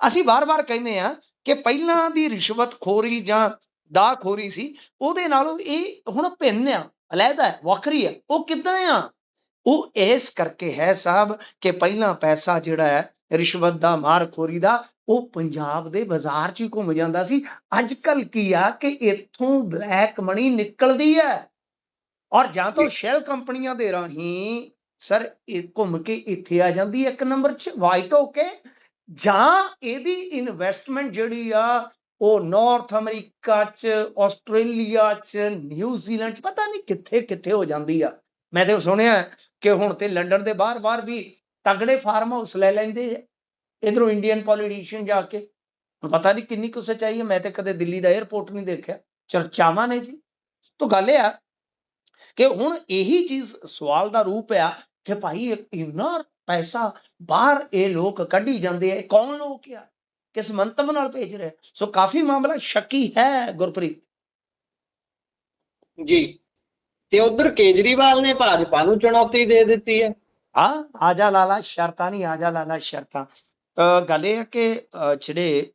ਅਸੀਂ ਵਾਰ-ਵਾਰ ਕਹਿੰਦੇ ਆ ਕਿ ਪਹਿਲਾਂ ਦੀ ਰਿਸ਼ਵਤਖੋਰੀ ਜਾਂ ਦਾਖੋਰੀ ਸੀ, ਉਹਦੇ ਨਾਲੋਂ ਇਹ ਹੁਣ ਭਿੰਨ ਆ, ਅਲੱਗਾ ਹੈ, ਵੱਖਰੀ ਹੈ। ਉਹ ਕਿੱਦਾਂ ਆ? ਉਹ ਇਸ ਕਰਕੇ ਹੈ ਸਾਹਿਬ ਕਿ ਪਹਿਲਾਂ ਪੈਸਾ ਜਿਹੜਾ ਹੈ ਰਿਸ਼ਵਤ ਦਾ, ਮਾਰਖੋਰੀ ਦਾ, ਉਹ ਪੰਜਾਬ ਦੇ ਬਾਜ਼ਾਰ 'ਚ ਹੀ ਘੁੰਮ ਜਾਂਦਾ ਸੀ। ਅੱਜ ਕੱਲ ਕੀ ਆ ਕਿ ਇੱਥੋਂ ਬਲੈਕ ਮਨੀ ਨਿਕਲਦੀ ਹੈ ਔਰ ਜਾਂ ਤਾਂ ਸ਼ੈਲ ਕੰਪਨੀਆਂ ਦੇ ਰਾਹੀਂ ਸਰ ਇਹ ਘੁੰਮ ਕੇ ਇੱਥੇ ਆ ਜਾਂਦੀ ਹੈ ਇੱਕ ਨੰਬਰ 'ਚ ਵਾਈਟ ਹੋ ਕੇ, ਜਾਂ ਇਹਦੀ ਇਨਵੈਸਟਮੈਂਟ ਜਿਹੜੀ ਆ ਉਹ ਨਾਰਥ ਅਮਰੀਕਾ 'ਚ, ਆਸਟ੍ਰੇਲੀਆ 'ਚ, ਨਿਊਜ਼ੀਲੈਂਡ 'ਚ, ਪਤਾ ਨਹੀਂ ਕਿੱਥੇ ਕਿੱਥੇ ਹੋ ਜਾਂਦੀ ਆ। ਮੈਂ ਤੇ ਸੁਣਿਆ ਕਿ ਹੁਣ ਤੇ ਲੰਡਨ ਦੇ ਬਾਹਰ ਵੀ ਤਗੜੇ ਫਾਰਮ ਹਾਊਸ ਲੈ ਲੈਂਦੇ ਆ ਇਧਰੋਂ ਇੰਡੀਅਨ ਪੋਲੀਟੀਸ਼ੀਅਨ ਜਾ ਕੇ। ਪਤਾ ਨਹੀਂ ਕਿੰਨੀ ਕੁ ਸੱਚਾਈ ਹੈ, ਮੈਂ ਤੇ ਕਦੇ ਦਿੱਲੀ ਦਾ 에ਅਰਪੋਰਟ ਨਹੀਂ ਦੇਖਿਆ, ਚਰਚਾਵਾਂ ਨੇ ਜੀ। ਤਾਂ ਗੱਲ ਇਹ ਆ ਕਿ ਹੁਣ ਇਹੀ ਚੀਜ਼ ਸਵਾਲ ਦਾ ਰੂਪ ਆ ਕਿ ਭਾਈ ਇੰਨਾ ਪੈਸਾ ਬਾਹਰ ਇਹ ਲੋਕ ਕੱਢੀ ਜਾਂਦੇ ਆ, ਇਹ ਕੌਣ ਲੋਕ ਆ, ਕਿਸ ਮੰਤਵ ਨਾਲ ਭੇਜ ਰਹੇ? ਸੋ ਕਾਫੀ ਮਾਮਲਾ ਸ਼ੱਕੀ ਹੈ ਗੁਰਪ੍ਰੀਤ ਜੀ। ਤੇ ਉਧਰ ਕੇਜਰੀਵਾਲ ਨੇ ਭਾਜਪਾ ਨੂੰ ਚੁਣੌਤੀ ਦੇ ਦਿੱਤੀ ਹੈ। ਹਾਂ, ਆਜਾ ਲਾਲਾ ਸ਼ਰਤਾਂ ਨਹੀਂ, ਆਜਾ ਲਾਲਾ ਸ਼ਰਤਾਂ। ਗੱਲ ਇਹ ਹੈ ਕਿ ਜਿਹੜੇ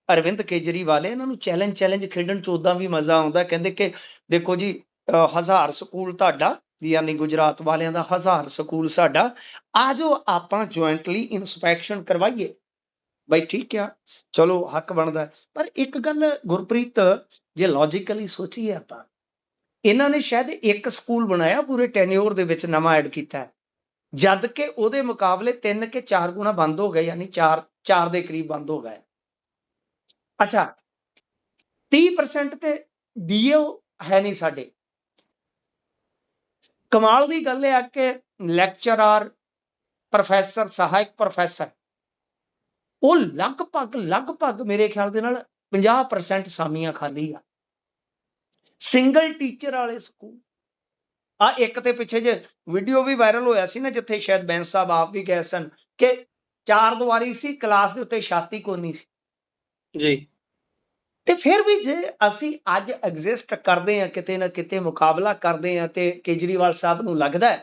ਅਰਵਿੰਦ ਕੇਜਰੀਵਾਲ ਹੈ, ਇਹਨਾਂ ਨੂੰ ਚੈਲੰਜ ਖੇਡਣ 'ਚ ਉਦਾਂ ਵੀ ਮਜ਼ਾ ਆਉਂਦਾ। ਕਹਿੰਦੇ ਕਿ ਦੇਖੋ ਜੀ 1000 ਸਕੂਲ ਤੁਹਾਡਾ, ਯਾਨੀ ਗੁਜਰਾਤ ਵਾਲਿਆਂ ਦਾ 1000 ਸਕੂਲ ਸਾਡਾ, ਆ ਜਾਓ ਆਪਾਂ ਜੁਆਇੰਟਲੀ ਇਨਸਪੈਕਸ਼ਨ ਕਰਵਾਈਏ। ਬਈ ਠੀਕ ਆ, ਚਲੋ ਹੱਕ ਬਣਦਾ। ਪਰ ਇੱਕ ਗੱਲ ਗੁਰਪ੍ਰੀਤ, ਜੇ ਲੌਜੀਕਲੀ ਸੋਚੀਏ ਆਪਾਂ, ਇਹਨਾਂ ਨੇ ਸ਼ਾਇਦ ਇੱਕ ਸਕੂਲ ਬਣਾਇਆ ਪੂਰੇ ਟੈਨਿਓਰ ਦੇ ਵਿੱਚ, ਨਵਾਂ ਐਡ ਕੀਤਾ, ਜਦ ਕਿ ਉਹਦੇ ਮੁਕਾਬਲੇ 3 ਕਿ 4 ਗੁਣਾ ਬੰਦ ਹੋ ਗਏ, ਯਾਨੀ 4 ਦੇ ਕਰੀਬ ਬੰਦ ਹੋ ਗਏ। ਅੱਛਾ, 30% ਤੇ ਡੀਓ ਹੈ ਨਹੀਂ ਸਾਡੇ। ਕਮਾਲ ਦੀ ਗੱਲ ਇਹ ਆ ਕਿ ਲੈਕਚਰਰ, ਪ੍ਰੋਫੈਸਰ, ਸਹਾਇਕ ਪ੍ਰੋਫੈਸਰ, ਉਹ ਲਗਭਗ ਮੇਰੇ ਖਿਆਲ ਦੇ ਨਾਲ 50% ਸਾਮੀਆਂ ਖਾਲੀ ਆ। ਸਿੰਗਲ ਟੀਚਰ ਵਾਲੇ ਸਕੂਲ ਆ। ਇੱਕ ਤੇ ਪਿੱਛੇ ਜੇ ਵੀਡੀਓ ਵੀ ਵਾਇਰਲ ਹੋਇਆ ਸੀ ਨਾ, ਜਿੱਥੇ ਸ਼ਾਇਦ ਬੈਂਸ ਸਾਹਿਬ ਆਪ ਵੀ ਗਏ ਸਨ, ਕਿ 4 ਦੀਵਾਰੀ ਸੀ, ਕਲਾਸ ਦੇ ਉੱਤੇ ਛਾਤੀ ਕੋਨੀ ਸੀ ਜੀ। ਤੇ ਫਿਰ ਵੀ ਜੇ ਅਸੀਂ ਅੱਜ ਐਗਜ਼ਿਸਟ ਕਰਦੇ ਆ, ਕਿਤੇ ਨਾ ਕਿਤੇ ਮੁਕਾਬਲਾ ਕਰਦੇ ਆ, ਤੇ ਕੇਜਰੀਵਾਲ ਸਾਹਿਬ ਨੂੰ ਲੱਗਦਾ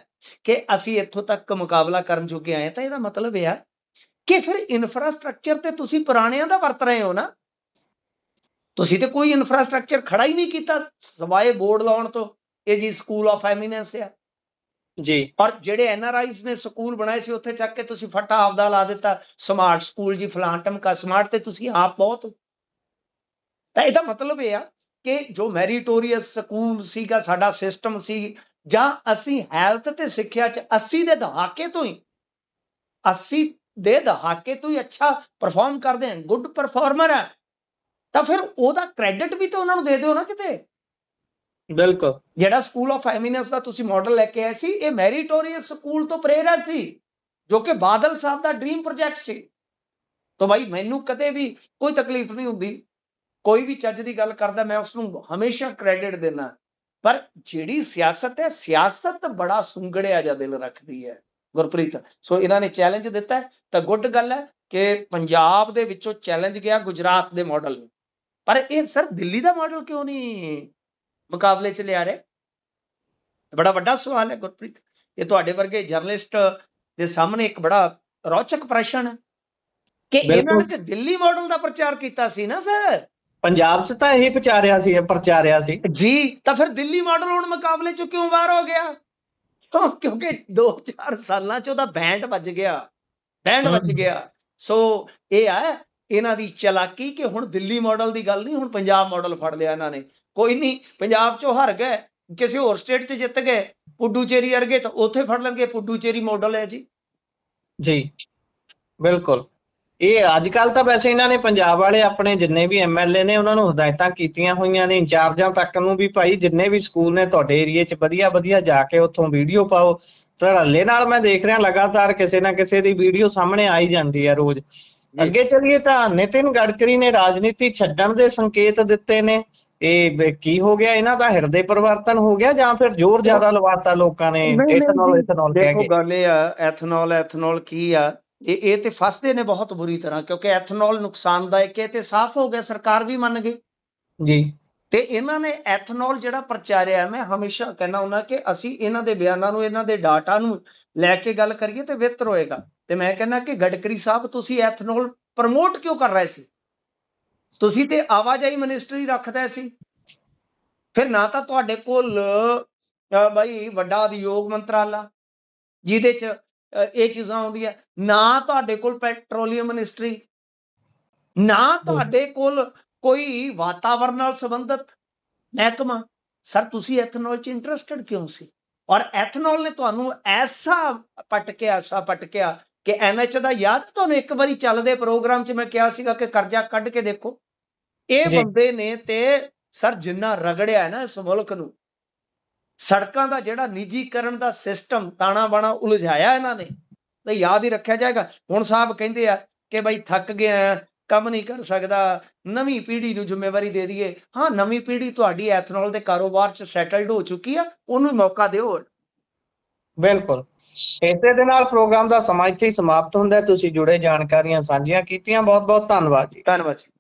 ਕਿ ਅਸੀਂ ਇੱਥੋਂ ਤੱਕ ਮੁਕਾਬਲਾ ਕਰਨ ਜੋਗੇ ਆਏ, ਤਾਂ ਇਹਦਾ ਮਤਲਬ ਇਹ ਆ ਕਿ ਫਿਰ ਇਨਫਰਾਸਟ੍ਰਕਚਰ ਤੇ ਤੁਸੀਂ ਪੁਰਾਣਿਆਂ ਦਾ ਵਰਤ ਰਹੇ ਹੋ ਨਾ। ਤੁਸੀਂ ਤੇ ਕੋਈ ਇਨਫਰਾਸਟ੍ਰਕਚਰ ਖੜਾ ਹੀ ਨਹੀਂ ਕੀਤਾ ਸਵਾਏ ਬੋਰਡ ਲਾਉਣ ਤੋਂ, ਇਹ ਜੀ ਸਕੂਲ ਆਫ ਐਮੀਨੈਂਸ ਆ ਜੀ। ਔਰ ਜਿਹੜੇ ਐਨਆਰਆਈਜ਼ ਨੇ ਸਕੂਲ ਬਣਾਏ ਸੀ, ਉੱਥੇ ਚੱਕ ਕੇ ਤੁਸੀਂ ਫੱਟਾ ਆਪਦਾ ਲਾ ਦਿੱਤਾ, ਸਮਾਰਟ ਸਕੂਲ ਜੀ, ਫਲਾਣ ਟਮਕਾ। ਸਮਾਰਟ ਤੇ ਤੁਸੀਂ ਆਪ ਬਹੁਤ ਹੋ। ਤਾਂ ਇਹਦਾ ਮਤਲਬ ਇਹ ਆ ਕਿ ਜੋ ਮੈਰੀਟੋਰੀਅਸ ਸਕੂਲ ਸੀਗਾ, ਸਾਡਾ ਸਿਸਟਮ ਸੀ, ਜਾਂ ਅਸੀਂ ਹੈਲਥ ਤੇ ਸਿੱਖਿਆ 'ਚ 80 ਦੇ ਦਹਾਕੇ ਤੋਂ ਹੀ ਅੱਛਾ ਪਰਫਾਰਮ ਕਰਦੇ ਹਾਂ, ਗੁੱਡ ਪਰਫਾਰਮਰ ਹੈ, ਤਾਂ ਫਿਰ ਉਹਦਾ ਕ੍ਰੈਡਿਟ ਵੀ ਤਾਂ ਉਹਨਾਂ ਨੂੰ ਦੇ ਦਿਓ ਨਾ ਕਿਤੇ। ਬਿਲਕੁਲ। ਜਿਹੜਾ ਸਕੂਲ ਆਫ ਐਮੀਨੈਂਸ ਦਾ ਤੁਸੀਂ ਮਾਡਲ ਲੈ ਕੇ ਆਏ ਸੀ, ਇਹ ਮੈਰੀਟੋਰੀਅਸ ਸਕੂਲ ਤੋਂ ਪ੍ਰੇਰਿਤ ਸੀ, ਜੋ ਕਿ ਬਾਦਲ ਸਾਹਿਬ ਦਾ ਡ੍ਰੀਮ ਪ੍ਰੋਜੈਕਟ ਸੀ। ਤਾਂ ਭਾਈ ਮੈਨੂੰ ਕਦੇ ਵੀ ਕੋਈ ਤਕਲੀਫ ਨਹੀਂ ਹੁੰਦੀ, ਕੋਈ ਵੀ ਚੱਜ ਦੀ ਗੱਲ ਕਰਦਾ ਮੈਂ ਉਸ ਨੂੰ ਹਮੇਸ਼ਾ ਕ੍ਰੈਡਿਟ ਦੇਣਾ। ਪਰ ਜਿਹੜੀ ਸਿਆਸਤ ਹੈ, ਸਿਆਸਤ ਬੜਾ ਸੁੰਗੜਿਆ ਜਿਹਾ ਦਿਲ ਰੱਖਦੀ ਹੈ ਗੁਰਪ੍ਰੀਤ। ਸੋ ਇਹਨਾਂ ਨੇ ਚੈਲੰਜ ਦਿੱਤਾ, ਤਾਂ ਗੁੱਡ ਗੱਲ ਹੈ ਕਿ ਪੰਜਾਬ ਦੇ ਵਿੱਚੋਂ ਚੈਲੰਜ ਗਿਆ ਗੁਜਰਾਤ ਦੇ ਮਾਡਲ ਨੂੰ। ਪਰ ਇਹ ਸਰ ਦਿੱਲੀ ਦਾ ਮਾਡਲ ਕਿਉਂ ਨਹੀਂ ਮੁਕਾਬਲੇ 'ਚ ਲਿਆ ਰਹੇ? ਬੜਾ ਵੱਡਾ ਸਵਾਲ ਹੈ ਗੁਰਪ੍ਰੀਤ। ਇਹ ਤੁਹਾਡੇ ਵਰਗੇ ਜਰਨਲਿਸਟ ਦੇ ਸਾਹਮਣੇ ਇੱਕ ਬੜਾ ਰੌਚਕ ਪ੍ਰਸ਼ਨ ਹੈ ਕਿ ਇਹਨਾਂ ਨੇ ਤੇ ਦਿੱਲੀ ਮਾਡਲ ਦਾ ਪ੍ਰਚਾਰ ਕੀਤਾ ਸੀ ਨਾ ਸਰ। ਪੰਜਾਬ 'ਚ ਤਾਂ ਇਹੀ ਪ੍ਰਚਾਰਿਆ ਸੀ ਜੀ। ਤਾਂ ਫਿਰ ਦਿੱਲੀ ਮਾਡਲ ਹੁਣ ਮੁਕਾਬਲੇ 'ਚ ਕਿਉਂ ਬਾਹਰ ਹੋ ਗਿਆ? ਕਿਉਂਕਿ 2-4 ਸਾਲਾਂ 'ਚ ਉਹਦਾ ਬੈਂਡ ਵੱਜ ਗਿਆ। ਸੋ ਇਹ ਆ ਇਹਨਾਂ ਦੀ ਚਲਾਕੀ ਕਿ ਹੁਣ ਦਿੱਲੀ ਮਾਡਲ ਦੀ ਗੱਲ ਨਹੀਂ, ਹੁਣ ਪੰਜਾਬ ਮਾਡਲ ਫੜ ਲਿਆ ਇਹਨਾਂ ਨੇ। ਕੋਈ ਨਹੀਂ, ਪੰਜਾਬ 'ਚੋਂ ਹਾਰ ਗਏ, ਕਿਸੇ ਹੋਰ ਸਟੇਟ 'ਚ ਜਿੱਤ ਗਏ, ਪੁਡੂਚੇਰੀ ਵਰਗੇ, ਤਾਂ ਉੱਥੇ ਫੜ ਲੈਣਗੇ। ਪੁਡੂਚੇਰੀ ਮਾਡਲ ਹੈ ਜੀ। ਬਿਲਕੁਲ। ਇਹ ਅੱਜ ਕੱਲ ਤਾਂ ਵੈਸੇ ਇਹਨਾਂ ਨੇ ਪੰਜਾਬ ਵਾਲੇ ਆਪਣੇ ਜਿੰਨੇ ਵੀ ਐਮਐਲਏ ਨੇ, ਉਹਨਾਂ ਨੂੰ ਹਦਾਇਤਾਂ ਕੀਤੀਆਂ ਹੋਈਆਂ ਨੇ, ਇੰਚਾਰਜਾਂ ਤੱਕ ਨੂੰ ਵੀ, ਭਾਈ ਜਿੰਨੇ ਵੀ ਸਕੂਲ ਨੇ ਤੁਹਾਡੇ ਏਰੀਏ 'ਚ ਵਧੀਆ ਜਾ ਕੇ ਉੱਥੋਂ ਵੀਡੀਓ ਪਾਓ। ਧੜੱਲੇ ਨਾਲ ਮੈਂ ਦੇਖ ਰਿਹਾ ਲਗਾਤਾਰ ਕਿਸੇ ਨਾ ਕਿਸੇ ਦੀ ਵੀਡੀਓ ਸਾਹਮਣੇ ਆਈ ਜਾਂਦੀ ਹੈ ਰੋਜ਼। ਅੱਗੇ ਚੱਲੀਏ ਤਾਂ ਨਿਤਿਨ ਗਡਕਰੀ ਨੇ ਰਾਜਨੀਤੀ ਛੱਡਣ ਦੇ ਸੰਕੇਤ ਦਿੱਤੇ ਨੇ। ਇਹ ਕੀ ਹੋ ਗਿਆ? ਇਹਨਾਂ ਦਾ ਹਿਰਦੇ ਪਰਿਵਰਤਨ ਹੋ ਗਿਆ ਜਾਂ ਫਿਰ ਜ਼ੋਰ ਜ਼ਿਆਦਾ ਲਵਾਤਾ ਲੋਕਾਂ ਨੇ? ਇਥਨੋਲ ਦੇਖੋ ਗੱਲ ਇਹ ਆ, ਐਥਨੋਲ ਕੀ ਆ, ਇਹ ਤੇ ਫਸਦੇ ਨੇ ਬਹੁਤ ਬੁਰੀ ਤਰ੍ਹਾਂ, ਕਿਉਂਕਿ ਐਥਨੋਲ ਨੁਕਸਾਨਦਾਇਕ ਹੈ ਤੇ ਸਾਫ਼ ਹੋ ਗਿਆ, ਸਰਕਾਰ ਵੀ ਮੰਨ ਗਈ ਜੀ। ਤੇ ਇਹਨਾਂ ਨੇ ਐਥਨੋਲ ਜਿਹੜਾ ਪ੍ਰਚਾਰਿਆ, ਮੈਂ ਹਮੇਸ਼ਾ ਕਹਿੰਦਾ ਹੁੰਦਾ ਕਿ ਅਸੀਂ ਇਹਨਾਂ ਦੇ ਬਿਆਨਾਂ ਨੂੰ, ਇਹਨਾਂ ਦੇ ਡਾਟਾ ਨੂੰ ਲੈ ਕੇ ਗੱਲ ਕਰੀਏ ਤੇ ਬਿਹਤਰ ਹੋਏਗਾ। ਤੇ ਮੈਂ ਕਹਿੰਦਾ ਕਿ ਗਡਕਰੀ ਸਾਹਿਬ, ਤੁਸੀਂ ਐਥਨੋਲ ਪ੍ਰਮੋਟ ਕਿਉਂ ਕਰ ਰਹੇ ਸੀ? ਤੁਸੀਂ ਤੇ ਆਵਾਜਾਈ ਮਿਨਿਸਟਰੀ ਰੱਖਦਾ ਸੀ, ਫਿਰ ਨਾ ਤਾਂ ਤੁਹਾਡੇ ਕੋਲ ਬਾਈ ਵੱਡਾ ਉਦਯੋਗ ਮੰਤਰਾਲਾ ਜਿਹਦੇ ਚ ਇਹ ਚੀਜ਼ਾਂ ਆਉਂਦੀਆਂ, ਨਾ ਤੁਹਾਡੇ ਕੋਲ ਪੈਟਰੋਲੀਅਮ ਮਿਨਿਸਟਰੀ, ਨਾ ਤੁਹਾਡੇ ਕੋਲ ਕੋਈ ਵਾਤਾਵਰਨ ਨਾਲ ਸੰਬੰਧਿਤ ਮਹਿਕਮਾ। ਸਰ ਤੁਸੀਂ ਐਥਨੋਲ ਚ ਇੰਟਰਸਟਡ ਕਿਉਂ ਸੀ? ਔਰ ਐਥਨੋਲ ਨੇ ਤੁਹਾਨੂੰ ਐਸਾ ਪਟਕਿਆ ਕਿ NH ਦਾ ਯਾਦ ਤੁਹਾਨੂੰ ਇੱਕ ਵਾਰੀ ਚੱਲਦੇ ਪ੍ਰੋਗਰਾਮ ਚ ਮੈਂ ਕਿਹਾ ਸੀਗਾ ਕਿ ਕਰਜ਼ਾ ਕੱਢ ਕੇ ਦੇਖੋ। ਇਹ ਬੰਦੇ ਨੇ ਤੇ ਸਰ ਜਿੰਨਾ ਰਗੜਿਆ ਹੈ ਨਾ ਇਸ ਮੁਲਕ ਨੂੰ, ਸੜਕਾਂ ਦਾ ਜਿਹੜਾ ਨਿੱਜੀਕਰਨ ਦਾ ਸਿਸਟਮ ਤਾਣਾ ਬਾਣਾ ਉਲਝਾਇਆ ਇਹਨਾਂ ਨੇ, ਤੇ ਯਾਦ ਹੀ ਰੱਖਿਆ ਜਾਏਗਾ। ਹੁਣ ਸਾਹਿਬ ਕਹਿੰਦੇ ਆ ਕਿ ਬਈ ਥੱਕ ਗਿਆ, ਕੰਮ ਨਹੀਂ ਕਰ ਸਕਦਾ, ਨਵੀਂ ਪੀੜ੍ਹੀ ਨੂੰ ਜ਼ਿੰਮੇਵਾਰੀ ਦੇ ਦਈਏ। ਹਾਂ, ਨਵੀਂ ਪੀੜ੍ਹੀ ਤੁਹਾਡੀ ਐਥਨੋਲ ਦੇ ਕਾਰੋਬਾਰ 'ਚ ਸੈਟਲਡ ਹੋ ਚੁੱਕੀ ਆ, ਉਹਨੂੰ ਮੌਕਾ ਦਿਓ। ਬਿਲਕੁਲ, ਇਸੇ ਦੇ ਨਾਲ ਪ੍ਰੋਗਰਾਮ ਦਾ ਸਮਾਂ ਇੱਥੇ ਹੀ ਸਮਾਪਤ ਹੁੰਦਾ ਹੈ। ਤੁਸੀਂ ਜੁੜੇ ਜਾਣਕਾਰੀਆਂ ਸਾਂਝੀਆਂ ਕੀਤੀਆਂ, ਬਹੁਤ ਬਹੁਤ ਧੰਨਵਾਦ ਜੀ। ਧੰਨਵਾਦ ਜੀ।